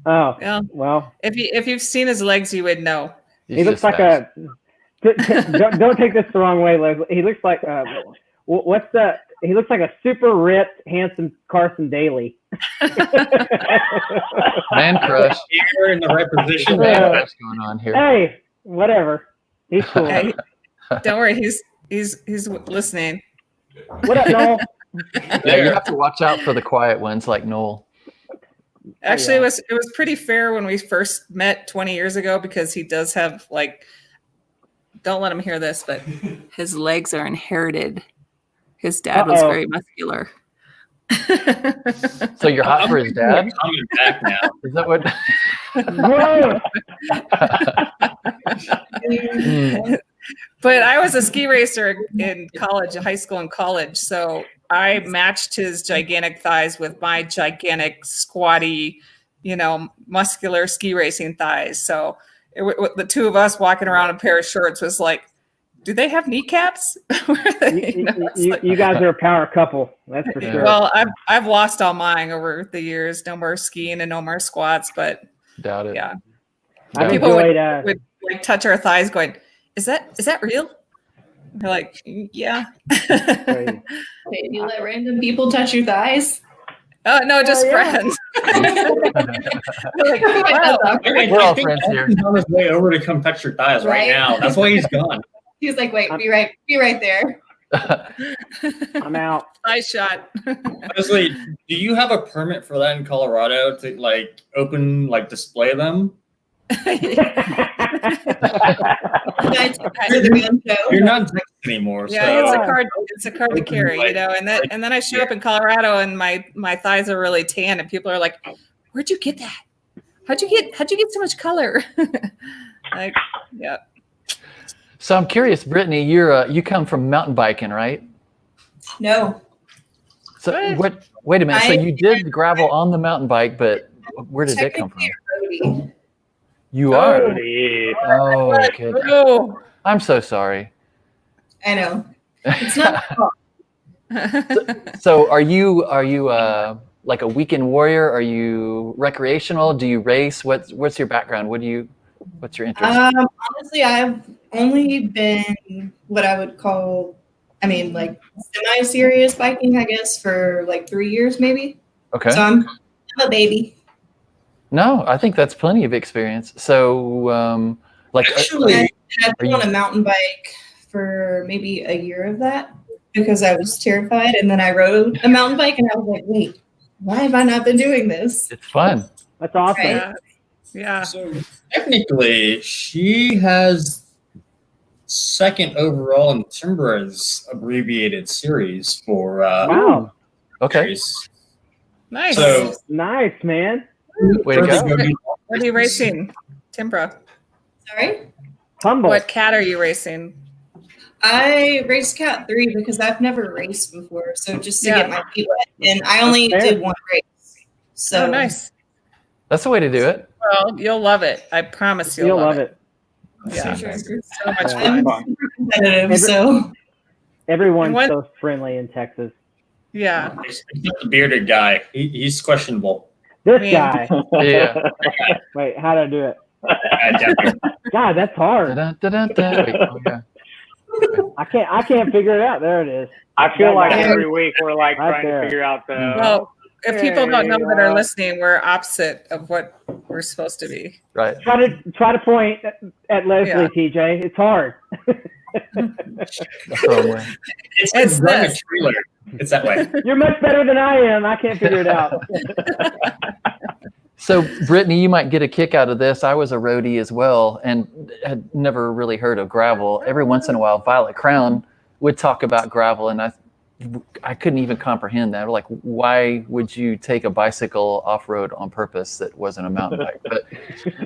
Oh, Yeah. well, If you've seen his legs, you would know. he looks like a. Don't take this the wrong way, Leslie. He looks like what's the? He looks like a super ripped, handsome Carson Daly. man crush. You're in the right position. Man Yeah. crush going on here. Hey, whatever. He's cool. Hey, don't worry, he's listening. What up, Noel? Yeah, you have to watch out for the quiet ones like Noel. Actually, yeah. it was pretty fair when we first met 20 years ago, because he does have like, don't let him hear this, but his legs are inherited. His dad was Uh-oh. very muscular. So you're hot for his dad? Coming back now. Is that what? Whoa! Hmm. But I was a ski racer in college, high school and college. So I matched his gigantic thighs with my gigantic, squatty, muscular ski racing thighs. So the two of us walking around in a pair of shorts was like do they have kneecaps? You guys are a power couple, that's for Yeah. sure. Well, I've lost all mine over the years. No more skiing and no more squats, but Doubt it. yeah. I've People enjoyed. would like touch our thighs going, is that real? We're like, yeah. Crazy. Wait, you let random people touch your thighs? Oh no, just yeah. friends. We're like, wow. We're all friends here. He's on his way over to come touch your thighs right Right? now. That's why he's gone. He was like, wait, be right there. I'm out. Eye shot. Honestly, do you have a permit for that in Colorado to like open, like display them? You guys are the real show. You're not in Texas anymore. Yeah, so it's a card. It's a card to carry, you know. And then I show up in Colorado, and my thighs are really tan, and people are like, "Where'd you get that? How'd you get so much color?" Like, yeah. So I'm curious, Brittany, you come from mountain biking, right? No. So What? wait a minute. So I- you did gravel on the mountain bike, but where did that come from? Technically a roadie. You are. Jeez. Oh, okay. Oh. I'm so sorry. I know. It's not So are you like a weekend warrior? Are you recreational? Do you race? What's your background? What's your interest? honestly, I've only been what I would call, like semi-serious biking, I guess, for like 3 years maybe. Okay. So I'm a baby. No, I think that's plenty of experience. So Actually, And I've been Are on a mountain bike for maybe a year of that because I was terrified. And then I rode a mountain bike and I was like, wait, why have I not been doing this? it's fun. That's awesome. Right. Yeah. Yeah. so technically, she has second overall in Timbra's abbreviated series for Wow. Okay. race. Nice. So Nice, man. Way to go. What are you racing, Timbra? Sorry? Humble. What cat are you racing? I raced Cat 3 because I've never raced before. So just to Yeah. get my feet wet. And I only That's fair. did one race. So Oh, nice. That's the way to do it. Well, you'll love it. I promise You'll love it. Yeah. Sure. It's so much Yeah. fun. I'm super competitive. So Everyone's What- so friendly in Texas. Yeah. Except the bearded guy, he's questionable. This Man. guy. Yeah. Wait, how do I do it? Down here. God, that's hard. Da-da-da-da-da. Wait, oh, yeah. I can't figure it out. There it is. I feel like Yeah. every week we're like Right trying there. to figure out the. Well, if people don't know that Yeah. are listening, we're opposite of what we're supposed to be. Right. Try to point at Leslie, Yeah. TJ. It's hard. That's the wrong way. It's run a this. trailer. It's that way. You're much better than I am. I can't figure it out. So, Brittany, you might get a kick out of this. I was a roadie as well and had never really heard of gravel. Every once in a while, Violet Crown would talk about gravel, and I couldn't even comprehend that. Like, why would you take a bicycle off-road on purpose that wasn't a mountain bike? But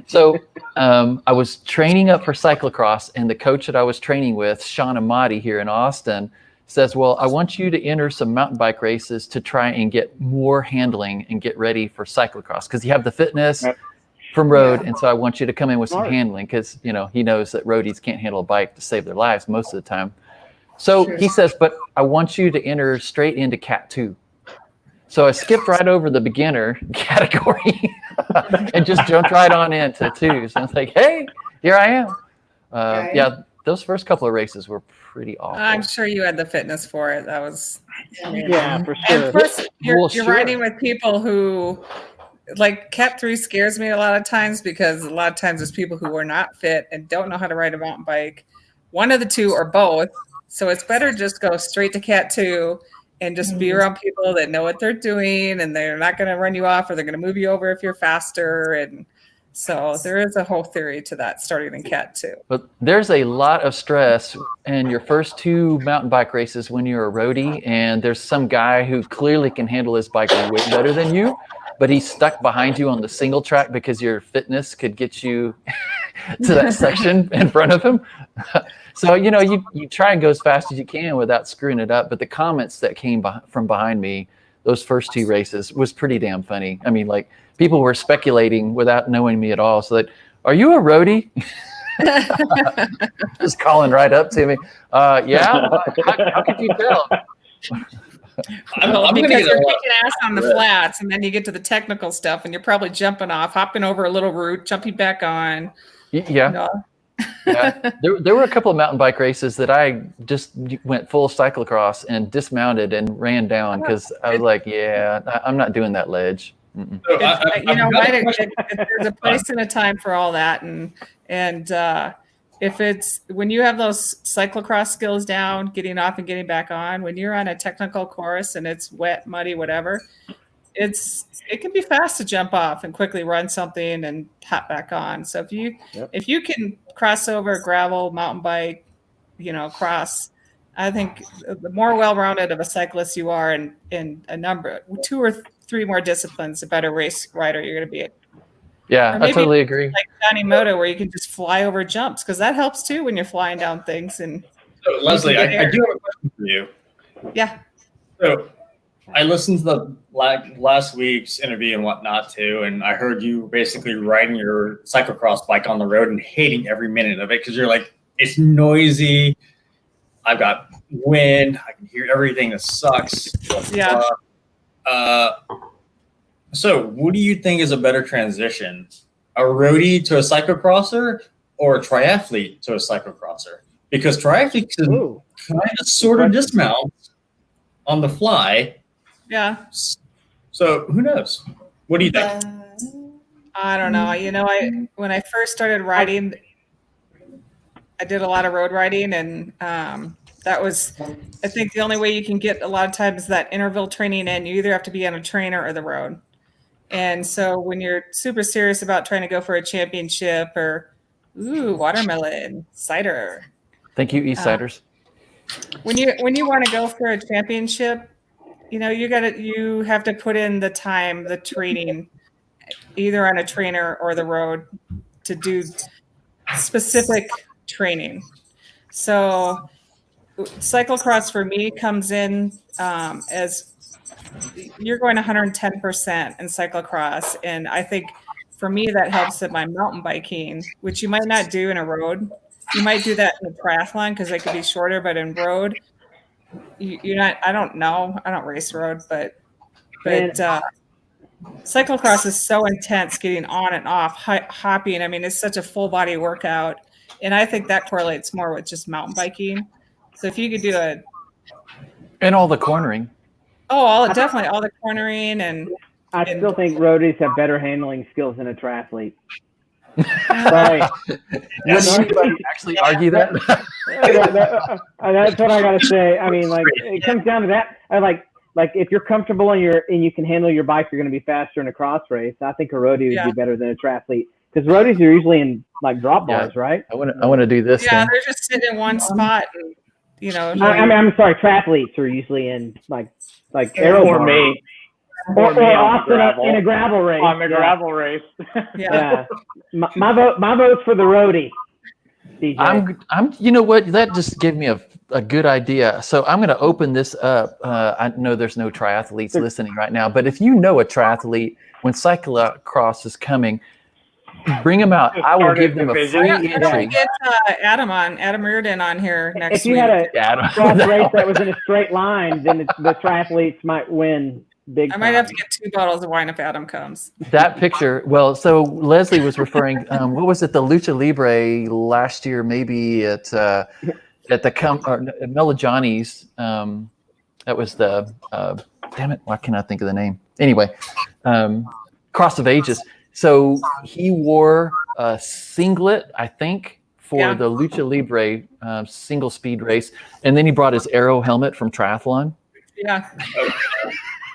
so I was training up for cyclocross, and the coach that I was training with, Sean Amati here in Austin, says, well, I want you to enter some mountain bike races to try and get more handling and get ready for cyclocross because you have the fitness from road. And so I want you to come in with some Smart. handling because, he knows that roadies can't handle a bike to save their lives most of the time. So Sure. he says, but I want you to enter straight into Cat 2. So I skipped right over the beginner category and just jumped right on into 2. So I was like, hey, here I am. Right. Yeah, those first couple of races were pretty awful. I'm sure you had the fitness for it. That was. Yeah, for And sure. plus, you're Well, sure. riding with people who, like, Cat 3 scares me a lot of times because a lot of times there's people who are not fit and don't know how to ride a mountain bike. One of the two or both. So it's better just go straight to Cat 2 and just be around people that know what they're doing and they're not going to run you off or they're going to move you over if you're faster. And so there is a whole theory to that starting in Cat 2. But there's a lot of stress in your first 2 mountain bike races when you're a roadie, and there's some guy who clearly can handle his bike way better than you, but he's stuck behind you on the single track because your fitness could get you to that section in front of him. So, you try and go as fast as you can without screwing it up. But the comments that came from behind me, those first 2 races, was pretty damn funny. I mean, like, people were speculating without knowing me at all. So that, are you a roadie? Just calling right up to me. Yeah, how could you tell? I'm because gonna you're get kicking ass on the flats, and then you get to the technical stuff, and you're probably jumping off, hopping over a little route, jumping back on. Yeah. You know? Yeah. There were a couple of mountain bike races that I just went full cyclocross and dismounted and ran down because I was like, yeah, I'm not doing that ledge. Mm-mm. So You know, I've got a question. there's a place and a time for all that, and if it's when you have those cyclocross skills down, getting off and getting back on, when you're on a technical course and it's wet, muddy, whatever, it can be fast to jump off and quickly run something and hop back on. So if you can cross over gravel, mountain bike, cross, I think the more well-rounded of a cyclist you are in a number, 2 or 3 more disciplines, the better race rider you're going to be. Yeah, I totally agree. Like Johnny Moto, where you can just fly over jumps, because that helps too when you're flying down things. And So, Leslie, I do have a question for you. yeah. So I listened to the last week's interview and whatnot too, and I heard you basically riding your cyclocross bike on the road and hating every minute of it because you're like, it's noisy. I've got wind. I can hear everything. That sucks. Yeah. So what do you think is a better transition? A roadie to a cyclocrosser or a triathlete to a cyclocrosser? Because triathletes can kind of sort of dismount on the fly. Yeah. So who knows? What do you think? I don't know. When I first started riding, I did a lot of road riding, and that was, I think, the only way you can get a lot of times that interval training in. You either have to be on a trainer or the road. And so when you're super serious about trying to go for a championship or, watermelon, cider. Thank you, East Siders. When you want to go for a championship, you have to put in the time, the training, either on a trainer or the road to do specific training. So cyclocross for me comes in as you're going 110% in cyclocross. And I think for me, that helps with my mountain biking, which you might not do in a road. You might do that in a triathlon because it could be shorter, but in road, you're not, I don't know. I don't race road, but cyclocross is so intense getting on and off, hopping. I mean, it's such a full body workout. And I think that correlates more with just mountain biking. So if you could do And all the cornering. definitely all the cornering and I still think roadies have better handling skills than a triathlete. Sorry. Would anybody actually argue that? That's what I gotta say. I mean, like, it comes down to that. I like if you're comfortable and you can handle your bike, you're going to be faster in a cross race. I think a roadie would be better than a triathlete because roadies are usually in like drop bars, right? I want to do this. Yeah, thing. they're just sitting in one spot. And, I'm sorry. Triathletes are usually in like aero For bars. me. Or often in a gravel race. On the gravel race. Yeah. My vote's for the roadie. DJ. I'm. You know what? That just gave me a good idea. So I'm going to open this up. I know there's no triathletes listening right now, but if you know a triathlete when cyclocross is coming, bring them out. I will give them a free entry. Get Adam Reardon on here next if you week. had a cross race that was in a straight line, then the triathletes might win. I might have to get 2 bottles of wine if Adam comes. That picture. Well, so Leslie was referring. What was it? The Lucha Libre last year, maybe at the Melajani's. That was the. Damn it! Why can't I think of the name? Anyway, Cross of Ages. So he wore a singlet, I think, for the Lucha Libre single speed race, and then he brought his Aero helmet from triathlon. Yeah.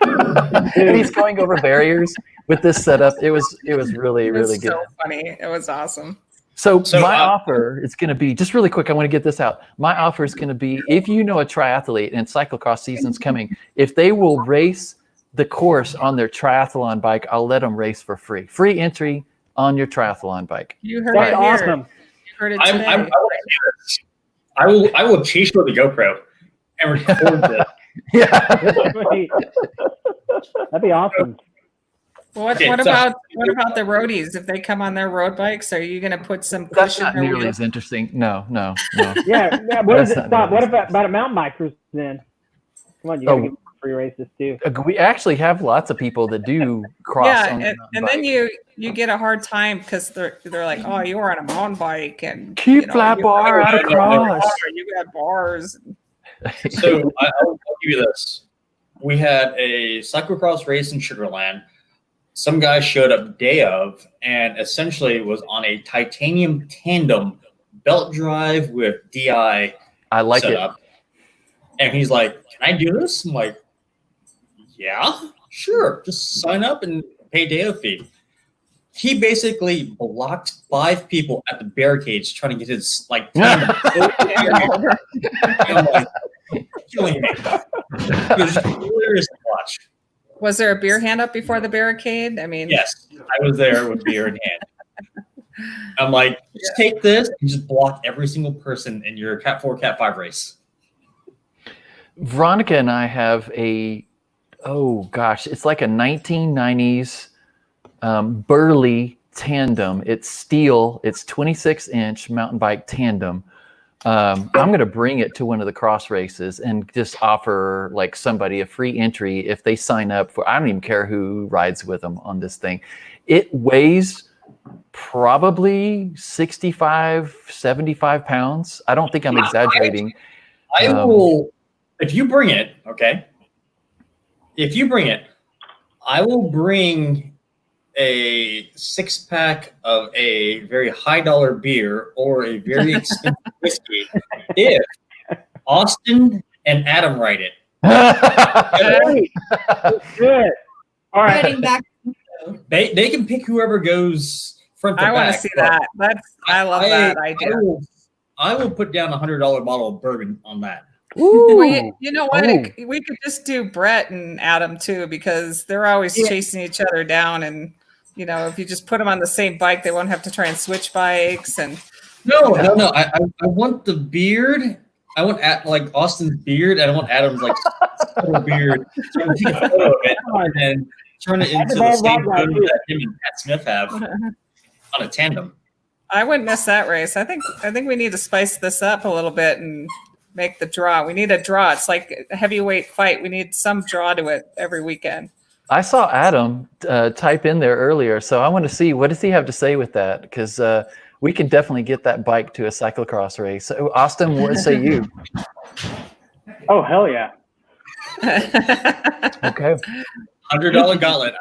And he's going over barriers with this setup. It was really good. So funny. It was awesome. So my offer is going to be, just really quick, I want to get this out. My offer is going to be, if you know a triathlete and cyclocross season's coming, if they will race the course on their triathlon bike, I'll let them race for free. Free entry on your triathlon bike. You heard That's it awesome. here. You heard it today. I will chase you with a GoPro and record this. Yeah. That'd be awesome. What Okay, what so- about what about the roadies? If they come on their road bikes, are you going to put some That's cushion not in their nearly wheels? as interesting. No. Yeah. What is That's it? not Stop. nearly What about a mountain bikers then? Come on, you gotta Oh. get free races too. We actually have lots of people that do cross Yeah, on the and mountain then bike. you get a hard time because they're like, oh, you were on a mountain bike and Keep you know, flat you bar got out of cross. You got bars. So I'll give you this. We had a cyclocross race in Sugar Land. Some guy showed up day of and essentially was on a titanium tandem belt drive with DI I like set it. up. And he's like, can I do this? I'm like, yeah, sure. Just sign up and pay day of fee. He basically blocked 5 people at the barricades trying to get his like tandem. I'm like, killing me. It was hilarious to watch. Was there a beer hand up before the barricade? I mean, Yes, I was there with beer in hand. I'm like, just take this and just block every single person in your Cat 4, Cat 5 race. Veronica and I have it's like a 1990s Burley tandem. It's steel. It's 26-inch mountain bike tandem. I'm going to bring it to one of the cross races and just offer like somebody a free entry if they sign up for, I don't even care who rides with them on this thing. It weighs probably 65, 75 pounds. I don't think I'm exaggerating. I will, if you bring it, okay? If you bring it, I will bring a 6-pack of a very high dollar beer or a very expensive whiskey if Austin and Adam write it. Great. Good. All right. Heading back. They can pick whoever goes front to I back. want to see that. I love that idea. I will put down $100 bottle of bourbon on that. You know what? Ooh. We could just do Brett and Adam too, because they're always chasing each other down. And, you know, if you just put them on the same bike, they won't have to try and switch bikes. And No. I want the beard. I want like Austin's beard. I don't want Adam's like little beard. So I can take a photo of it and then turn it into the same photo that him and Pat Smith have on a tandem. I wouldn't miss that race. I think we need to spice this up a little bit and make the draw. We need a draw. It's like a heavyweight fight. We need some draw to it every weekend. I saw Adam type in there earlier, so I want to see what does he have to say with that, because we can definitely get that bike to a cyclocross race. So, Austin, what say you? Oh, hell yeah. Okay. $100 gauntlet.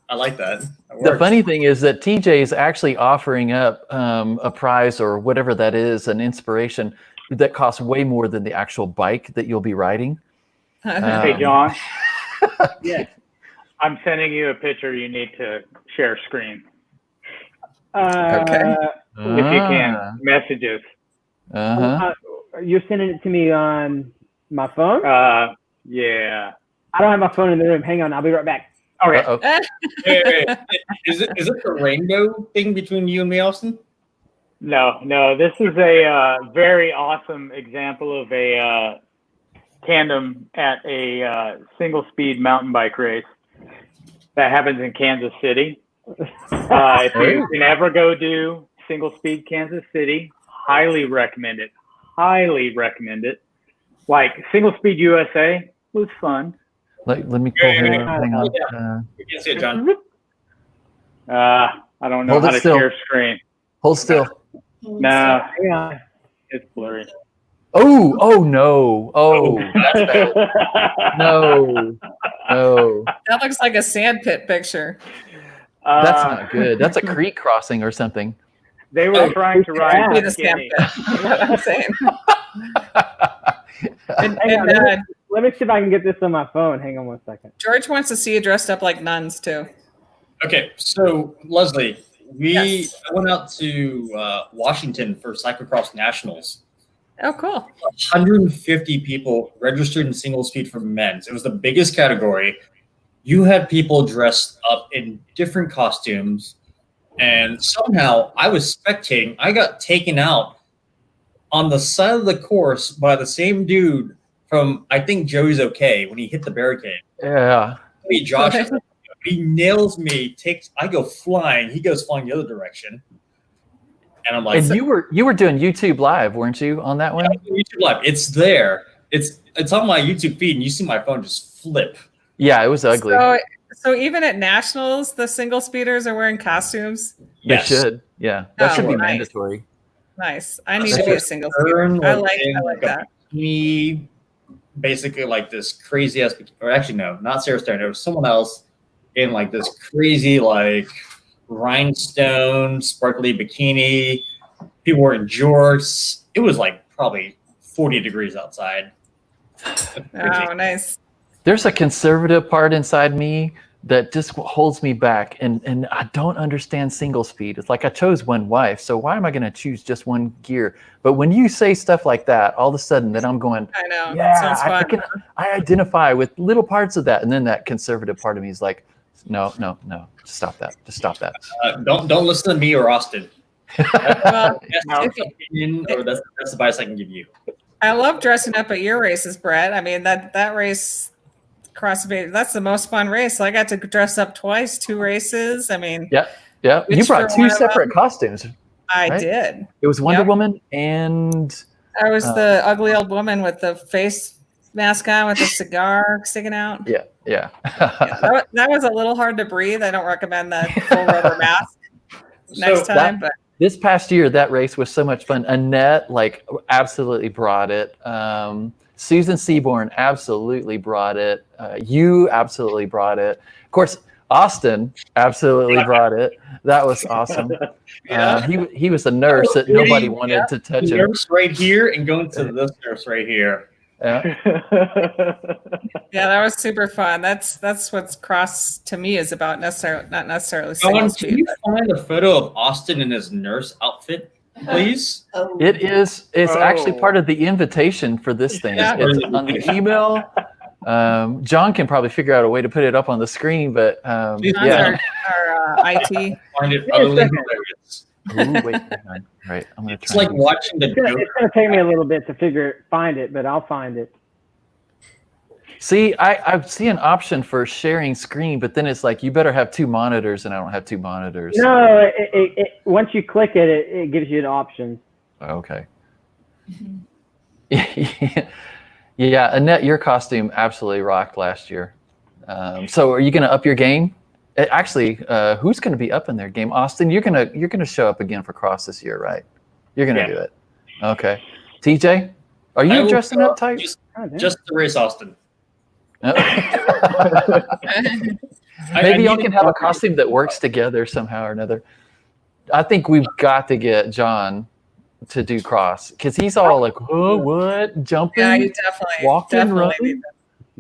I like that. The funny thing is that TJ is actually offering up a prize or whatever that is, an inspiration that costs way more than the actual bike that you'll be riding. Hey, John. Yes. I'm sending you a picture. You need to share screen Okay. if you can. Messages. Uh-huh. You're sending it to me on my phone? Yeah. I don't have my phone in the room. Hang on. I'll be right back. Okay. Uh-oh. Wait. Is it the rainbow thing between you and me, Austin? No. This is a very awesome example of a tandem at a single-speed mountain bike race that happens in Kansas City. If you can ever go do single-speed Kansas City, highly recommend it. Highly recommend it. Like single-speed USA was fun. Let me pull her. Hang on. You can see it, John. I don't know Hold how it to still. share screen. Hold still. No, Hang on. it's blurry. Oh no. Oh, that's bad. No. That looks like a sand pit picture. That's not good. That's a creek crossing or something. They were trying to ride Be the sand skinny. pit. You know what I'm saying? And, Hang on. and Let me see if I can get this on my phone. Hang on one second. George wants to see you dressed up like nuns too. Okay, so Leslie, Yes. I went out to Washington for Cyclocross Nationals. Oh, cool. 150 people registered in single speed for men's. It was the biggest category. You had people dressed up in different costumes, and somehow I was spectating. I got taken out on the side of the course by the same dude from, I think, Joey's Okay when he hit the barricade. Yeah. Josh He nails me. I go flying. He goes flying the other direction. And I'm like, And you were doing YouTube Live, weren't you, on that one? YouTube Live. It's there. It's on my YouTube feed, and you see my phone just flip. Yeah, it was ugly. So even at nationals, the single speeders are wearing costumes. They Yes. should. Yeah, that should be nice. mandatory. Nice. I need to be a single speeder. I like that. Me, basically like this crazy ass, or actually no, not Sarah Stern. It was someone else in like this crazy like rhinestone sparkly bikini. People wearing jorts. It was like probably 40 degrees outside. Oh, nice. There's a conservative part inside me that just holds me back, and I don't understand single speed. It's like I chose one wife, so why am I going to choose just one gear? But when you say stuff like that, all of a sudden, then I'm going, I know. yeah, Sounds fun. I identify with little parts of that, and then that conservative part of me is like, no, just stop that. Don't listen to me or Austin. Well, That's my opinion, or that's the advice I can give you. I love dressing up at your races, Brett. I mean, that race, CrossFit, that's the most fun race. So I got to dress up twice, 2 races. I mean, Yeah. You Which brought for 2 one of separate them- costumes. I Right? did. It was Wonder Yep. Woman and I was the ugly old woman with the face mask on with a cigar sticking out. yeah. Yeah, that was a little hard to breathe. I don't recommend that full rubber mask next So time. But This past year, that race was so much fun. Annette, absolutely brought it. Susan Seaborn absolutely brought it. You absolutely brought it. Of course, Austin absolutely brought it. That was awesome. He was a nurse that nobody wanted to touch him. Nurse right here and going to this nurse right here. Yeah. yeah, that was super fun. That's what's cross to me is about not necessarily single Can speed. you find a photo of Austin in his nurse outfit, please? Oh, It's actually Oh. part of the invitation for this thing. Yeah. It's on the email. John can probably figure out a way to put it up on the screen, but John's yeah. our IT. Find it utterly hilarious. Ooh, wait, hang on. Right, I'm gonna It's try. like watching the It's gonna Joker. take me a little bit to find it, but I'll find it. See, I see an option for sharing screen, but then it's like you better have 2 monitors, and I don't have 2 monitors. No, once you click it, it gives you an option. Okay. Yeah, Annette, your costume absolutely rocked last year. So, are you going to up your game? Actually, who's going to be up in their game? Austin, you're gonna show up again for Cross this year, right? You're going to do it. Okay. TJ, are I you will dressing go up tight? Just to race Austin. Maybe y'all can have a costume that works together somehow or another. I think we've got to get John to do Cross because he's all like, "Oh, what? Jumping, Yeah, you definitely walking, definitely running? need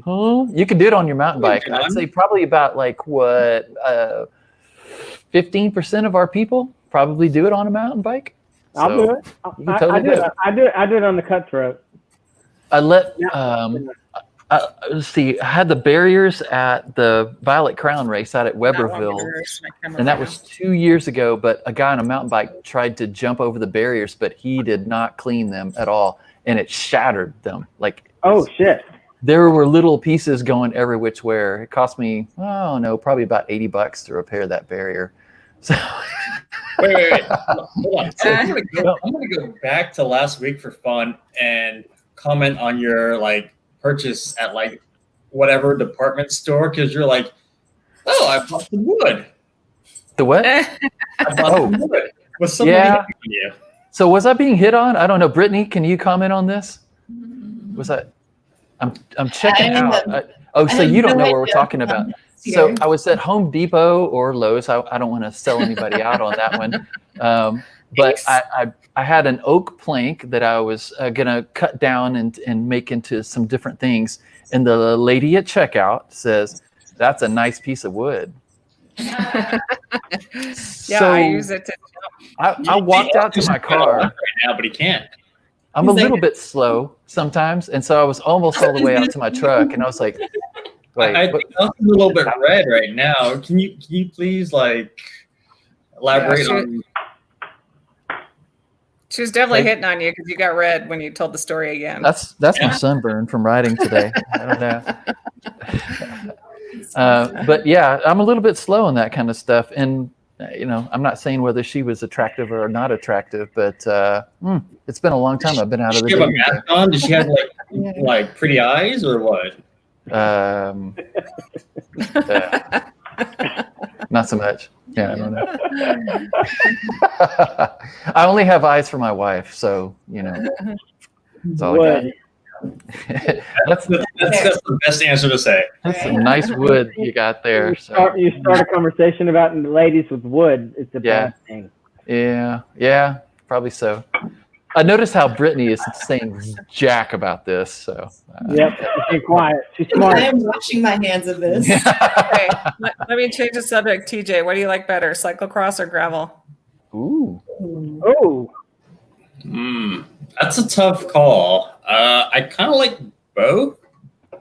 Huh?" You can do it on your mountain bike. I'd say probably about 15% of our people probably do it on a mountain bike. I'll do it. you can totally do it. I do it on the cutthroat. I let Yeah. let's see. I had the barriers at the Violet Crown race out at that one Weberville. reverse my camera And that right was 2 years ago, but a guy on a mountain bike tried to jump over the barriers, but he did not clean them at all, and it shattered them. Oh shit! There were little pieces going every which way. It cost me, probably about $80 to repair that barrier. So Wait. Hold on. So I'm gonna go back to last week for fun and comment on your purchase at whatever department store because you're like, oh, I bought some wood. the what? now. I bought some wood. Was somebody Yeah. hitting you? So was I being hit on? I don't know. Brittany, can you comment on this? Was that? I'm checking I out. have- So have you don't no know what we're idea. talking about. Here. So I was at Home Depot or Lowe's. I don't want to sell anybody out on that one. But Thanks. I had an oak plank that I was going to cut down and make into some different things. And the lady at checkout says, "That's a nice piece of wood." Yeah, So I use it to. I walked out to my car. Right now, but he can't. I'm a little bit slow sometimes. And so I was almost all the way out to my truck. And I was like, wait, I think I'm a little bit red right now. Can you please elaborate Yeah, on? She was definitely Like- hitting on you because you got red when you told the story again. that's my sunburn from riding today. I don't know. But yeah, I'm a little bit slow on that kind of stuff. And, I'm not saying whether she was attractive or not attractive, but it's been a long time I've been out of the Did she have a dating mask on? Did she have like pretty eyes or what? Not so much. Yeah, I don't know. I only have eyes for my wife, so that's all I got. That's the best answer to say. That's some nice wood you got there. You start a conversation about ladies with wood. It's a bad thing. Yeah, probably so. I noticed how Brittany is saying jack about this. So yep, be quiet. She's smart. I am washing my hands of this. Okay, let me change the subject. TJ, what do you like better, cyclocross or gravel? Ooh. Oh. That's a tough call. I kind of like both,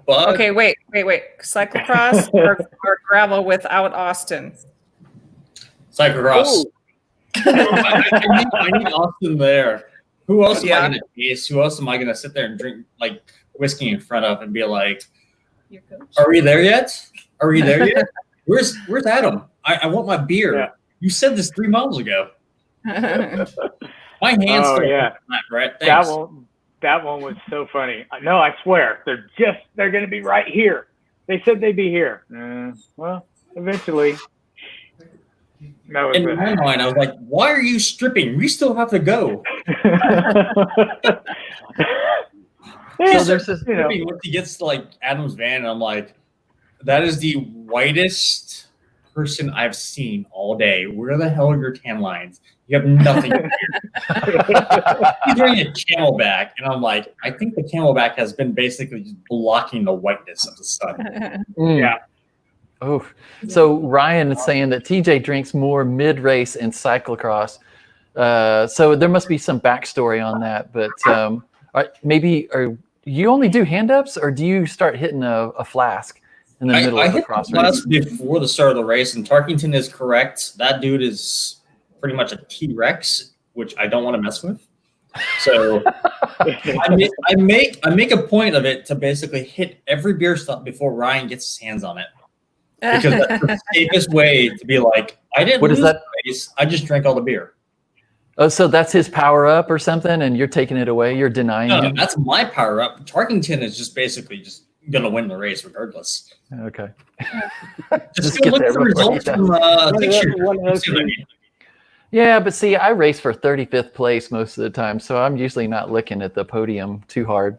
but Okay, wait. Cyclocross or gravel without Austin? cyclocross. I need Austin there. Who else am I going to face? Who else am I going to sit there and drink like whiskey in front of and be like, Your coach. "Are we there yet? Are we there yet? Where's Adam? I want my beer. Yeah. You said this 3 miles ago. My hands Oh, still yeah. hurt, Brett. Thanks. That one was so funny. No, I swear, they're going to be right here. They said they'd be here. Well, eventually. That was In my mind, I was like, "Why are you stripping? We still have to go." So there's this, Once he gets to like Adam's van, and I'm like, "That is the whitest person I've seen all day. Where the hell are your tan lines? You have nothing." He's wearing a Camelback, and I'm like, I think the Camelback has been basically just blocking the whiteness of the sun. Yeah. Oh, so Ryan is saying that TJ drinks more mid-race and cyclocross. So there must be some backstory on that. But you only do hand-ups, or do you start hitting a flask in the middle of the cross race? I hit the flask before the start of the race, and Tarkington is correct. That dude is pretty much a T-Rex, which I don't want to mess with. So I make a point of it to basically hit every beer stop before Ryan gets his hands on it. Because that's the safest way to be like, I didn't lose the race, I just drank all the beer. Oh, so that's his power up or something, and you're taking it away? You're denying No, him? that's my power up. Tarkington is just basically just going to win the race regardless. Okay. Just get look there at the before he results from picture. Yeah, but see, I race for 35th place most of the time, so I'm usually not looking at the podium too hard.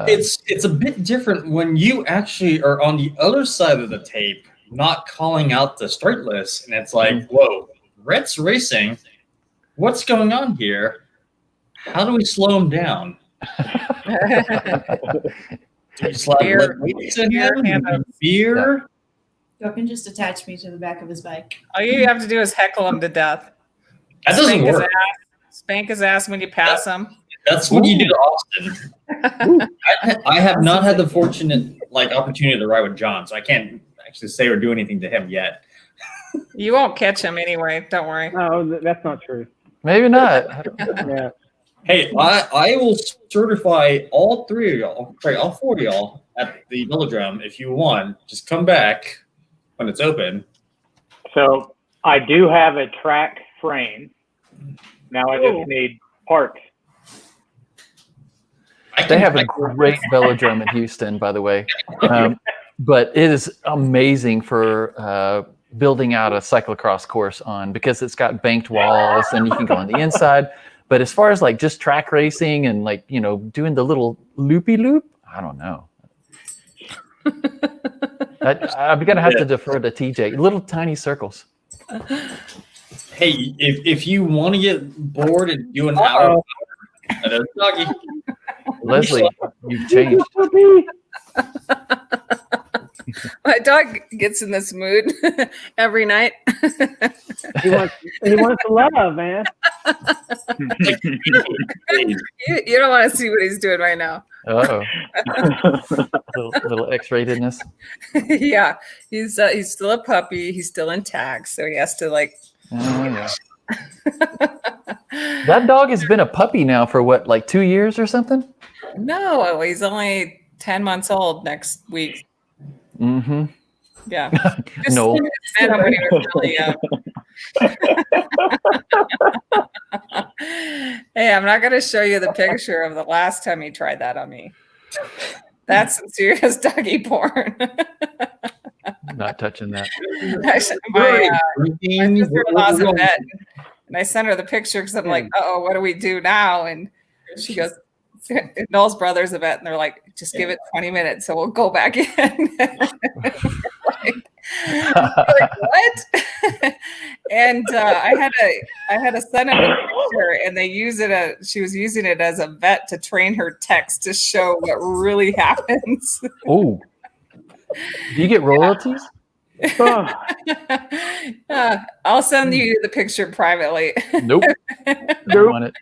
It's a bit different when you actually are on the other side of the tape, not calling out the start list, and it's like, whoa, Rhett's racing. What's going on here? How do we slow him down? Do we slap beer? You can just attach me to the back of his bike. All you have to do is heckle him to death. That doesn't work. Spank his ass when you pass him. That's what you do to Austin. I have not had the fortunate opportunity to ride with John, so I can't actually say or do anything to him yet. You won't catch him anyway. Don't worry. No, that's not true. Maybe not. Yeah. Hey, I will certify all 3 of y'all, sorry, all 4 of y'all at the velodrome if you want. Just come back when it's open. So I do have a track frame. Now I just need parts. They have a great velodrome in Houston, by the way. But it is amazing for building out a cyclocross course on, because it's got banked walls and you can go on the inside. But as far as just track racing and doing the little loopy loop, I don't know. I'm gonna have to defer to TJ. Little tiny circles. Hey, if you want to get bored and do an hour, doggy. Leslie, you've changed. My dog gets in this mood every night. He wants to love, man. You don't want to see what he's doing right now. Oh, little X-ratedness. Yeah, he's still a puppy. He's still intact, so he has to Yeah. That dog has been a puppy now for what, 2 years or something? No, he's only 10 months old next week. Mm-hmm. Yeah. No. Send him when he was really young. Hey, I'm not going to show you the picture of the last time he tried that on me. That's some serious doggy porn. Not touching that. My sister-in-law's a vet, and I sent her the picture because I'm like, oh, what do we do now? And she goes, Noel's brother's a vet, and they're like, just give it 20 minutes, so we'll go back in. like what? And I had to send him a picture, and she was using it as a vet to train her techs to show what really happens. Oh, do you get royalties? I'll send you the picture privately. Nope. Don't want it.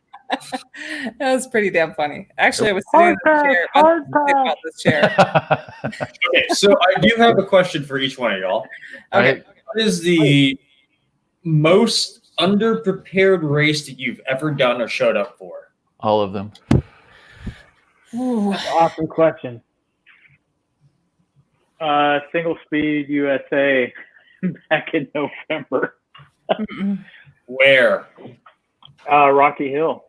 That was pretty damn funny. Actually, I was sitting in the chair. I was thinking about this chair. Okay, so I do have a question for each one of y'all. Okay. What is the most underprepared race that you've ever done or showed up for? All of them. Ooh. Awesome question. Single speed USA back in November. Where? Rocky Hill.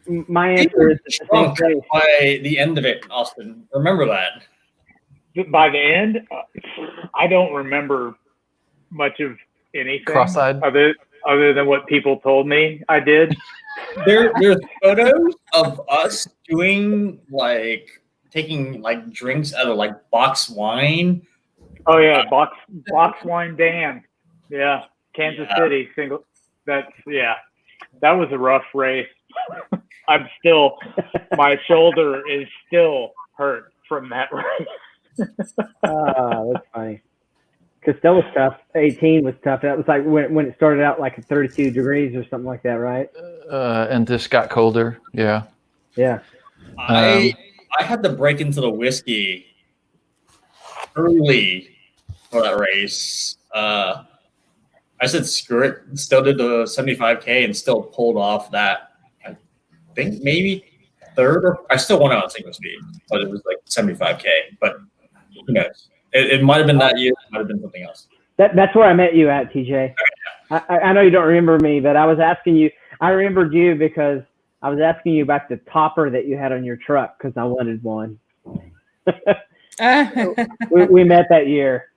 My answer is the same Drunk place. by the end of it, Austin. Remember that. By the end, I don't remember much of anything. Cross-eyed. Other than what people told me I did. There's photos of us doing taking drinks out of box wine. Oh yeah, box wine Dan. Yeah, Kansas City single. That was a rough race. I'm still, my shoulder is still hurt from that race. That's funny. Costello was tough. 18 was tough. That was like when it started out like at 32 degrees or something like that, right? And this got colder. Yeah. Yeah. I had to break into the whiskey early for that race. I said screw it. Still did the 75K and still pulled off that. I think maybe third or I still won out on single speed, but it was 75K. But who knows? It might have been that year. It might have been something else. That's where I met you at, TJ. I know you don't remember me, but I was asking you. I remembered you because I was asking you about the topper that you had on your truck because I wanted one. we met that year.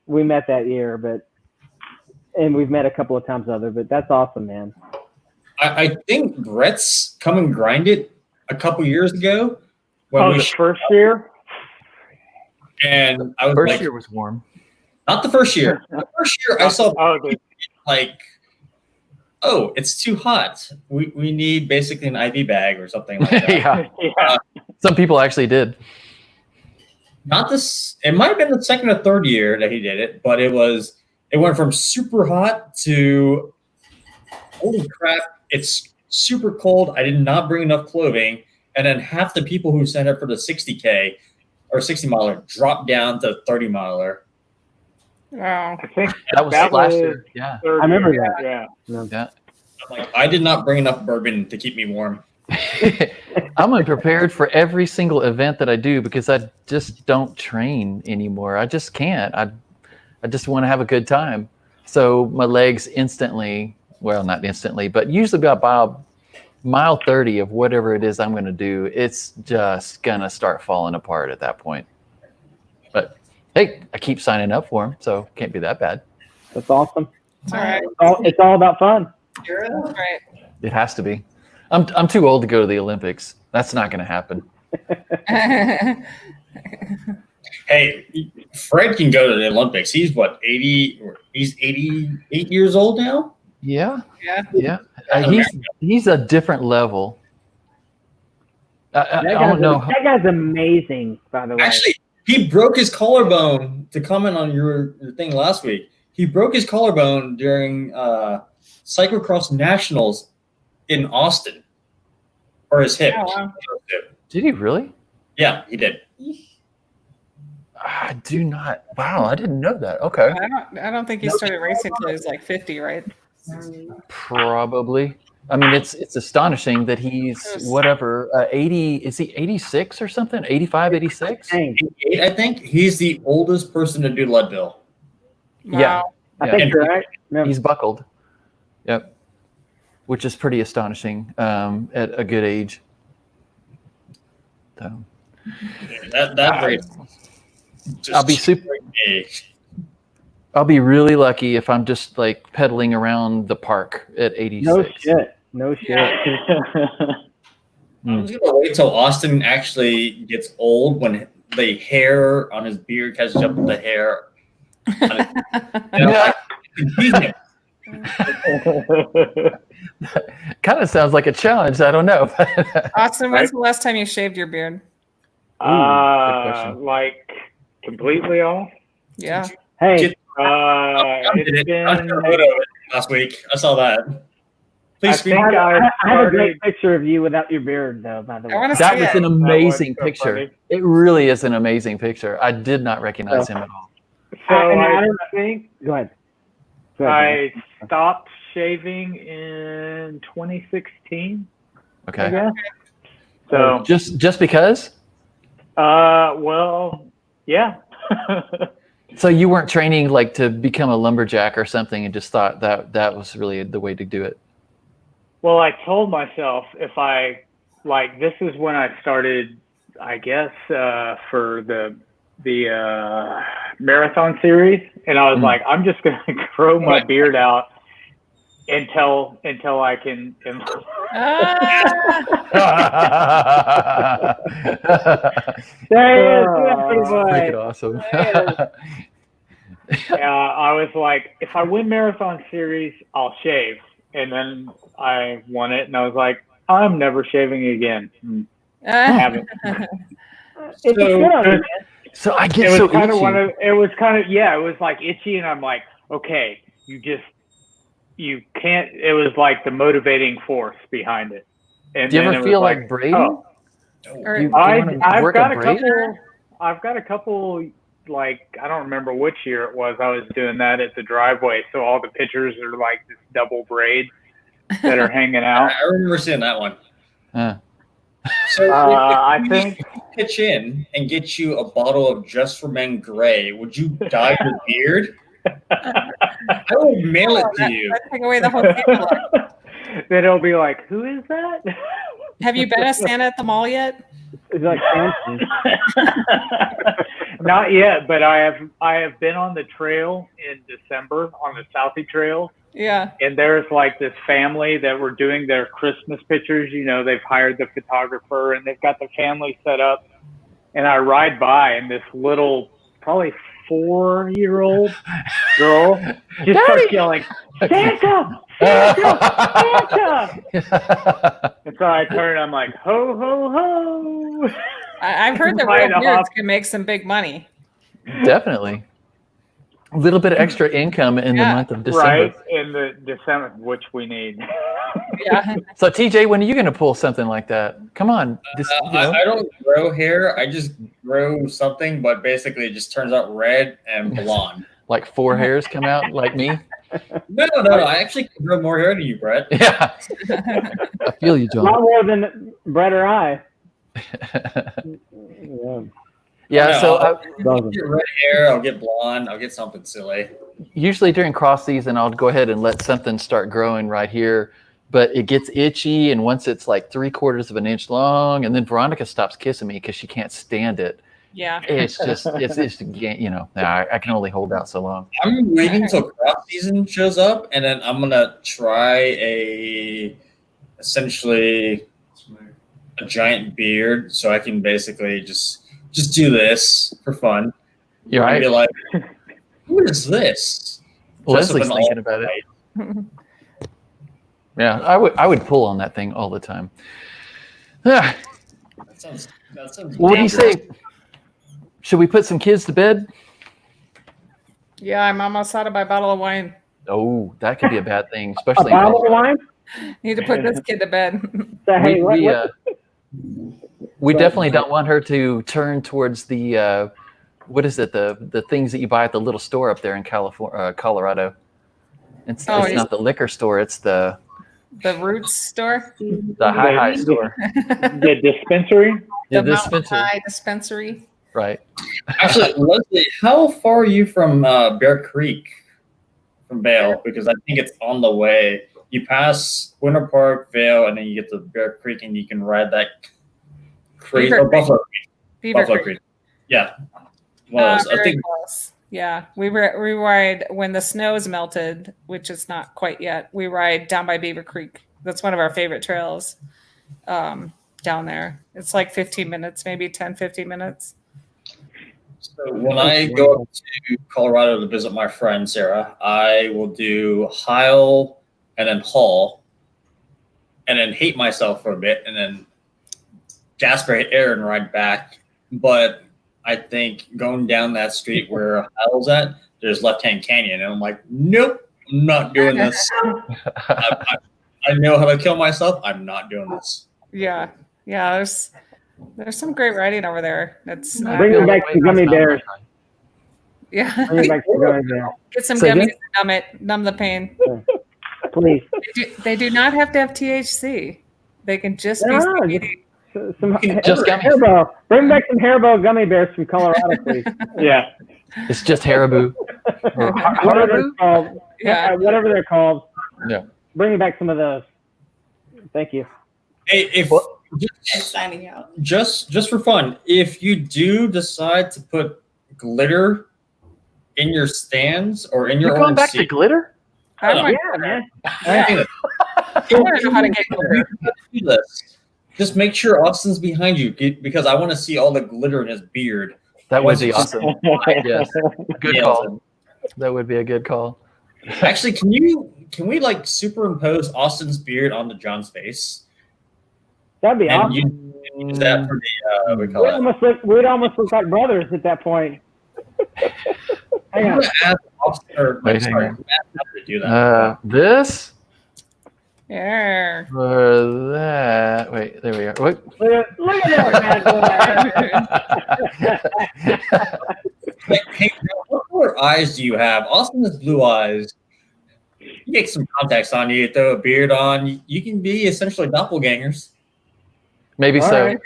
And we've met a couple of times other, but that's awesome, man. I think Brett's come and grinded a couple years ago. The first year? And I was First year was warm. Not the first year. The first year I saw it's too hot. We need basically an IV bag or something like that. Yeah. Some people actually did. Not this. It might have been the second or third year that he did it, but it went from super hot to holy crap, it's super cold. I did not bring enough clothing. And then half the people who signed up for the 60K or 60 miler dropped down to 30 miler. Wow. I think that was last year. Yeah. I remember that. Yeah. I did not bring enough bourbon to keep me warm. I'm unprepared for every single event that I do because I just don't train anymore. I just can't. I just want to have a good time. So my legs instantly, well, not instantly, but usually about mile 30 of whatever it is I'm going to do, it's just going to start falling apart at that point. But hey, I keep signing up for them, so can't be that bad. That's awesome. It's all right. It's all about fun. That's right. It has to be. I'm too old to go to the Olympics. That's not going to happen. Hey, Fred can go to the Olympics. He's 80? He's 88 years old now? Yeah. Yeah. He's a different level. I don't know. That guy's amazing, by the way. Actually, he broke his collarbone, to comment on your thing last week. He broke his collarbone during Cyclocross Nationals in Austin. Or his hip. Oh, wow. Did he really? Yeah, he did. I do not. Wow, I didn't know that. Okay. I don't think he started racing until he was 50, right? Probably. I mean, it's astonishing that he's whatever 80. Is he 86 or something? 85, 86? Dang. 88, I think he's the oldest person to do Leadville. Yeah. Wow. I think you're right. No. He's buckled. Yep. Which is pretty astonishing at a good age. So, That rate. I'll be I'll be really lucky if I'm just like pedaling around the park at 86. No shit. No shit. I'm just gonna wait till Austin actually gets old when the hair on his beard catches up with the hair. Kind of sounds like a challenge. I don't know. Austin, when's the last time you shaved your beard? question. Like completely off. Yeah. Hey, It's been. Last week. I saw that. I Please speak. think I have a started- great picture of you without your beard, though. By the I way, want to That see was it. an amazing so picture. funny. It really is an amazing picture. I did not recognize him at all. So I I don't- think go ahead. Go ahead. I stopped shaving in 2016. I Okay. guess. So, Just because? well, yeah. So you weren't training like to become a lumberjack or something and just thought that was really the way to do it. Well, I told myself if I this is when I started, I guess, for the marathon series, and I was like, I'm just gonna grow my beard out until I can. Ah, There it is. Freaking awesome. I was like, if I win marathon series, I'll shave, and then I won it, and I was like, I'm never shaving again. I haven't. It's a good on you, man. So I It get was so kind of itchy. one of. It was kind of it was like itchy, and I'm like, okay, you can't. It was like the motivating force behind it. And Do you then ever it feel was like braiding? oh, or- You wanna I've work got a a braid? couple. I've got a couple. Like I don't remember which year it was. I was doing that at the driveway, so all the pictures are like this double braid that are hanging out. I remember seeing that one. Huh. So I if we think pitch in and get you a bottle of Just for Men Gray, would you dye your beard? I will mail it to you. Let's take away the whole thing. then it'll be like, who is that? Have you been a Santa at the mall yet? It's like fancy. Not yet, but I have been on the trail in December on the Southie Trail, Yeah. and there's like this family that were doing their Christmas pictures. You know, they've hired the photographer and they've got the family set up. And I ride by, and this little, probably 4-year-old girl just starts yelling, Santa! Santa! Santa! And so I turn and I'm like, ho, ho, ho. I've heard that Right real beards off. can make some big money. Definitely. A little bit of extra income in the Yeah. month of December. Right in the December, which we need. Yeah. So TJ, when are you going to pull something like that? Come on. I don't grow hair. I just grow something, but basically it just turns out red and blonde. Like 4 hairs come out like me? No. I actually can grow more hair than you, Brett. Yeah. I feel you, A John. lot more than Brett or I. Yeah. Yeah, No, so I'll get red hair. I'll get blonde. I'll get something silly. usually during cross season, I'll go ahead and let something start growing right here, but it gets itchy. And once it's like 3/4 of an inch long, and then Veronica stops kissing me because she can't stand it. Yeah. It's just, I can only hold out so long. I'm waiting until crop season shows up, and then I'm gonna try essentially a giant beard, so I can basically just do this for fun. You're And right. be like, who is this? Leslie's Just with an thinking about it. Yeah, I would pull on that thing all the time. Ah, That sounds well, what do you dangerous. say? Should we put some kids to bed? Yeah, I'm almost out of my bottle of wine. Oh, that could be a bad thing, A especially in bottle of Colorado. wine? Need to put this kid to bed. So, hey, We definitely don't want her to turn towards the what is it, the things that you buy at the little store up there in Colorado. It's Oh, not the liquor store, it's the The Roots store, The High store. The dispensary. Yeah, the this Mountain Spencer. High dispensary. Right. Actually, Leslie, how far are you from Bear Creek from Vale? Because I think it's on the way. You pass Winter Park, Vale, and then you get to Bear Creek, and you can ride that creek Beaver or Buffalo Creek. Beaver Buffalo Creek. Creek. Yeah. One of those. I Very think close. Yeah, we ride when the snow is melted, which is not quite yet. We ride down by Beaver Creek. That's one of our favorite trails down there. It's like 15 minutes, maybe 10, 15 minutes. so. When I go up to Colorado to visit my friend Sarah, I will do Heil and then Hall, and then hate myself for a bit, and then Jasper Air and ride back. But I think going down that street where Heil's at, there's Left Hand Canyon, and I'm like, nope, I'm not doing this. I know how to kill myself. I'm not doing this. Yeah. There's some great riding over there. It's Bring me back to gummy bears. yeah. Bring me back to gummy bears. Get some Say gummies again? to numb it, numb the pain. Please. They do not have to have THC. They can just be Ah, CBD. Some Just gummies. Haribo. Bring back some Haribo gummy bears from Colorado, please. Yeah. It's just Haribo. Or Whatever they're Haribo? called. Yeah. Whatever they're called. Yeah. Bring me back some of those. Thank you. Hey, if I'm signing out. just for fun, if you do decide to put glitter in your stands or in your You're going own back to seat, glitter? I Yeah, want Yeah, man. Yeah. I want to know how to get glitter. do this. Just make sure Austin's behind you because I want to see all the glitter in his beard. That would be awesome. Yes. Good Yeah, call. That would be a good call. Actually, can we like superimpose Austin's beard onto John's face? That'd be And awesome. you use that for the We'd almost look like brothers at that point. Hang I'm on. gonna ask Austin, or, Wait, sorry, hang I'm gonna ask him to do that. This Yeah. or that? Wait, there we are. Wait. Look at that. Hey, what color eyes do you have? Austin has blue eyes. You get some contacts on you, throw a beard on, you can be essentially doppelgangers. Maybe All so. right.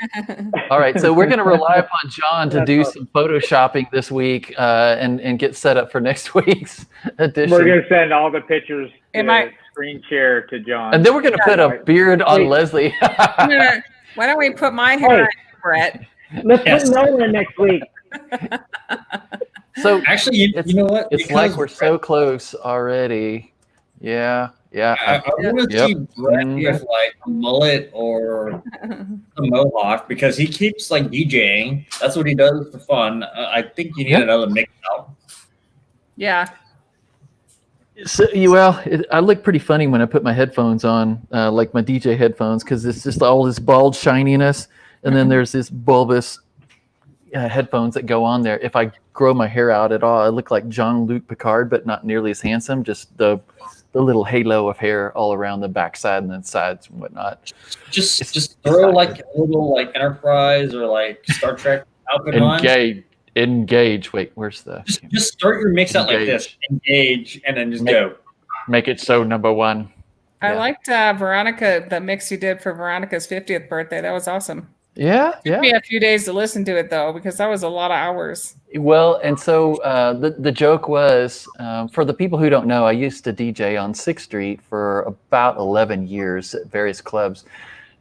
All right, so we're going to rely upon John to do some photoshopping this week and get set up for next week's edition. We're gonna send all the pictures Am to I- screen share to John. And then we're going to put a beard on Wait. Leslie. Why don't we put my hair Hey. on Brett? Let's Yes. put Nolan next week. So Actually, you know what? it's like we're so close already. Yeah. I want to Yep. see Brett Mhm. with like a mullet or a mohawk because he keeps like DJing. That's what he does for fun. I think you need Yep. another mix out. Yeah. So, I look pretty funny when I put my headphones on, like my DJ headphones, because it's just all this bald shininess, and then there's this bulbous headphones that go on there. If I grow my hair out at all, I look like Jean-Luc Picard, but not nearly as handsome. Just the little halo of hair all around the backside and the sides and whatnot. Just throw not like a little like Enterprise or like Star Trek outfit on. Engage. Wait, where's the? Just start your mix out like this. Engage and then just go. Make it so number one. I Yeah. liked Veronica, the mix you did for Veronica's 50th birthday. That was awesome. Yeah. Took me a few days to listen to it though, because that was a lot of hours. Well, and so the joke was, for the people who don't know, I used to DJ on 6th Street for about 11 years at various clubs.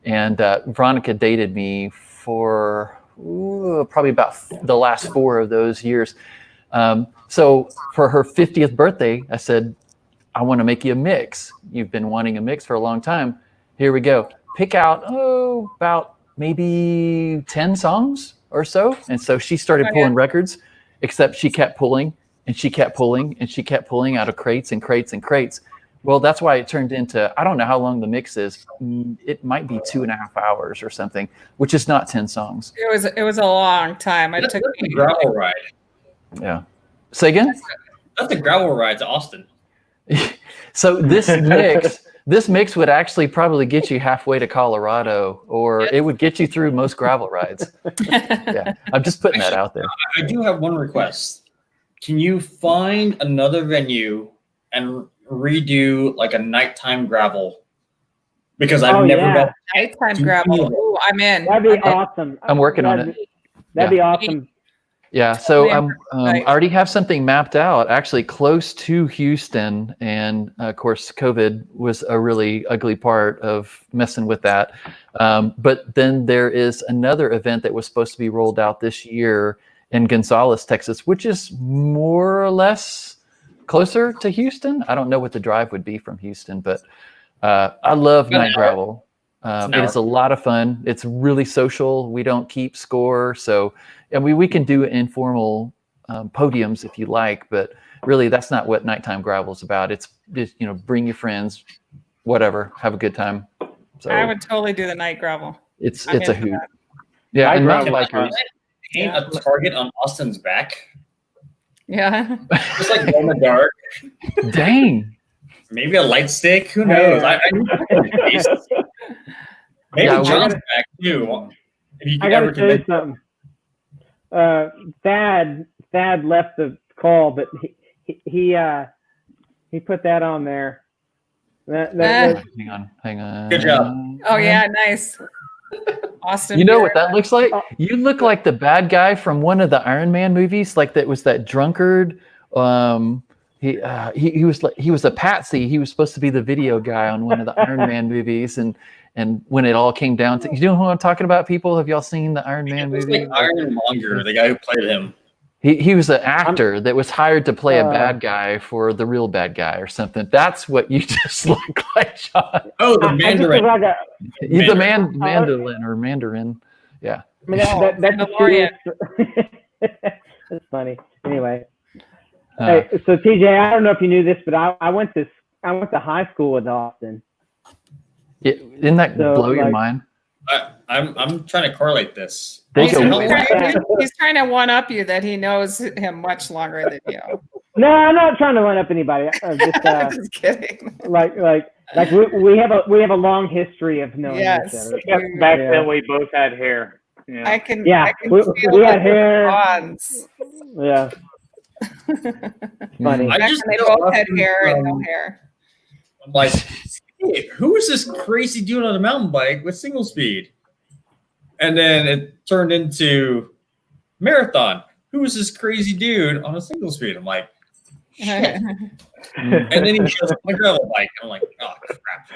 And Veronica dated me for probably about the last 4 of those years. So for her 50th birthday, I said, I want to make you a mix. You've been wanting a mix for a long time. Here we go. Pick out, about maybe 10 songs or so. And so she started pulling records, except she kept pulling and she kept pulling and she kept pulling out of crates and crates and crates. Well, that's why it turned into, I don't know how long the mix is. It might be 2.5 hours or something, which is not 10 songs. It was a long time. It That's took a me. gravel ride. Yeah. Say again? That's a gravel ride to Austin. So this mix would actually probably get you halfway to Colorado, or it would get you through most gravel rides. Yeah, I'm just putting that out there. I do have one request. Can you find another venue and redo like a nighttime gravel because I've Oh, never yeah. got. Nighttime Do gravel. you- Ooh, I'm in. That'd be awesome. I'm working on it. That'd be awesome. Yeah, so Yeah, I already have something mapped out, actually close to Houston, and of course, COVID was a really ugly part of messing with that. But then there is another event that was supposed to be rolled out this year in Gonzales, Texas, which is more or less closer to Houston. I don't know what the drive would be from Houston, but I love About an night hour. gravel. An It is a lot of fun. It's really social. We don't keep score, so and we can do informal podiums if you like, but really that's not what nighttime gravel is about. It's just bring your friends, whatever, have a good time. So I would totally do the night gravel. it's I'm a into hoot. that. Yeah, Night and mountain gravel. bikers. Paint a target on Austin's back, Yeah. just like glow in the dark. Dang. Maybe a light stick. Who knows? Maybe Yeah, John's back too. If you I can gotta ever tell you convince. something. Thad left the call, but he put that on there. That- Hang on. Good job. Oh yeah, nice. Austin. You know Beer. what that looks like? You look like the bad guy from one of the Iron Man movies, like that was that drunkard. He was a patsy. He was supposed to be the video guy on one of the Iron Man movies, and when it all came down to, you know who I'm talking about? People, have y'all seen the Iron Man It was movie? like Ironmonger, the guy who played him. He was an actor that was hired to play a bad guy for the real bad guy or something. That's what you just look like, Sean. Oh, the I just Mandarin. look like He's a Mandarin. mandolin or mandarin. Yeah. I mean, that's Mandalorian. That's funny. Anyway, Uh, hey, so TJ, I don't know if you knew this, but I went to high school with Austin. yeah, didn't that So, blow your like- mind? I'm trying to correlate this. They He's, go Also, way how- he's trying to one up you that he knows him much longer than you. No, I'm not trying to line up anybody. Just Just kidding. like we have a long history of knowing Yes. each other. Yep, back Yeah. then we both had hair. Yeah. I can. Yeah, I can we feel had the hair. bonds. Yeah, funny. I Back just when they know both had Austin hair and no from- hair. I'm like, hey, who is this crazy dude on a mountain bike with single speed? And then it turned into marathon. Who is this crazy dude on a single speed? I'm like, and then he shows up on a gravel bike. I'm like, oh crap.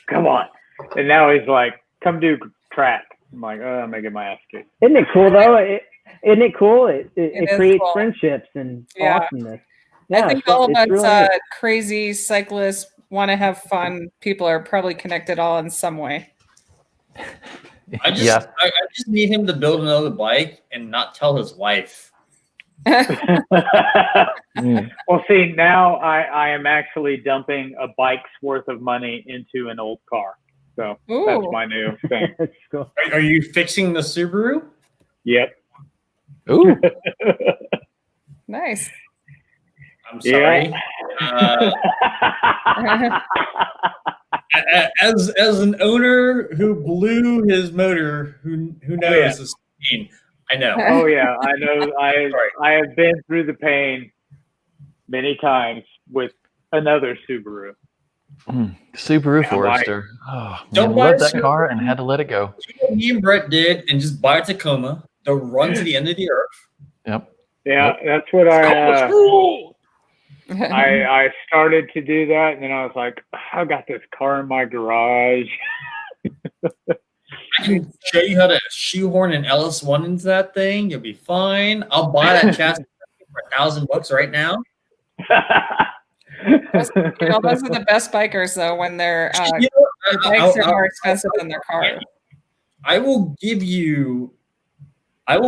Come on. And now he's like, come do track. I'm like, oh, I'm making my ass kicked. Isn't it cool though? Isn't it cool? It is creates cool. friendships and Yeah. awesomeness. Yeah, I think it's- all of it's us really neat. crazy cyclists want to have fun. People are probably connected all in some way. I just Yeah. I just need him to build another bike and not tell his wife. Mm. Well, see, now I am actually dumping a bike's worth of money into an old car. So that's Ooh. my new thing. That's cool. Are you fixing the Subaru? Yep. Ooh. Nice. I'm sorry. As an owner who blew his motor, who knows yeah. this pain? I know. Oh yeah, I know. Sorry. I have been through the pain many times with another Subaru. Subaru Yeah, Forester. Oh, Don't man, loved buy a that car and had to let it go. What me and Brett did, and just buy a Tacoma. They'll run to the end of the earth. Yep. Yeah, that's what I started to do that, and then I was like, I got this car in my garage. I can show you how to shoehorn an LS1 into that thing. You'll be fine. I'll buy that chassis for $1,000 right now. Those are the best bikers though when their You know, bikes are more expensive than their car. I will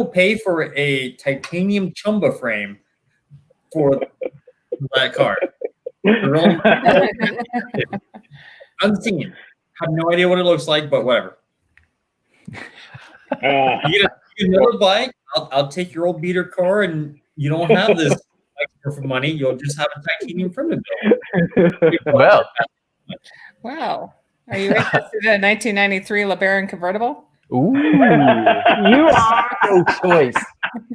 pay for a titanium chumba frame for that car. Really? Unseen. Have no idea what it looks like, but whatever. You get another bike, I'll take your old beater car, and you don't have this bike for money. You'll just have a titanium frame to build. Well, Wow. Are you interested in a 1993 LeBaron convertible? ooh. You are So choice.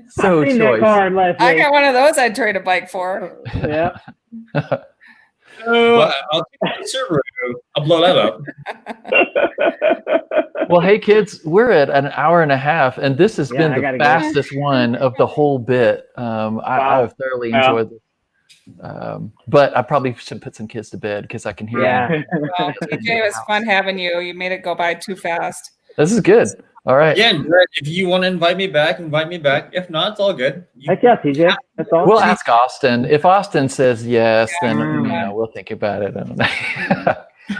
So in that choice. car, Leslie. I got one of those I'd trade a bike for. Yeah. Well, I'll take the Subaru. I'll blow that up. Well, hey kids, we're at an hour and a half, and this has Yeah, been I the gotta go. fastest one of the whole bit. I've thoroughly Yeah. enjoyed it. But I probably should put some kids to bed because I can hear Yeah. them. Well, TJ, it was fun having you. You made it go by too fast. This is good. All right. Yeah, and Brett, if you want to invite me back, invite me back. If not, it's all good. Heck yeah, TJ. That's awesome. We'll ask Austin. If Austin says yes, then Yeah. we'll think about it.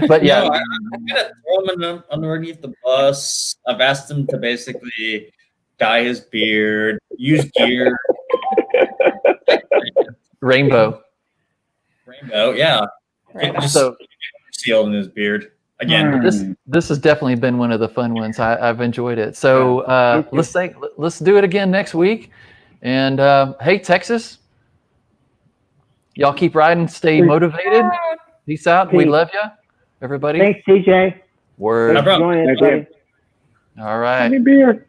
But yeah, No, I'm gonna throw him underneath the bus. I've asked him to basically dye his beard, use gear, rainbow. rainbow. Yeah, Right. just So sealed in his beard again. this has definitely been one of the fun ones. I've enjoyed it. So let's do it again next week. And hey, Texas, y'all keep riding, stay motivated. Peace out. We Peace. love you, everybody. Thanks, TJ. Word. Thanks for problem. joining us, Thank buddy. All right. beer.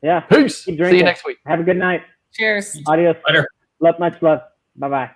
Yeah. Peace. Keep See drinking. you next week. Have a good night. Cheers. Adios. Later. Much love. Bye-bye.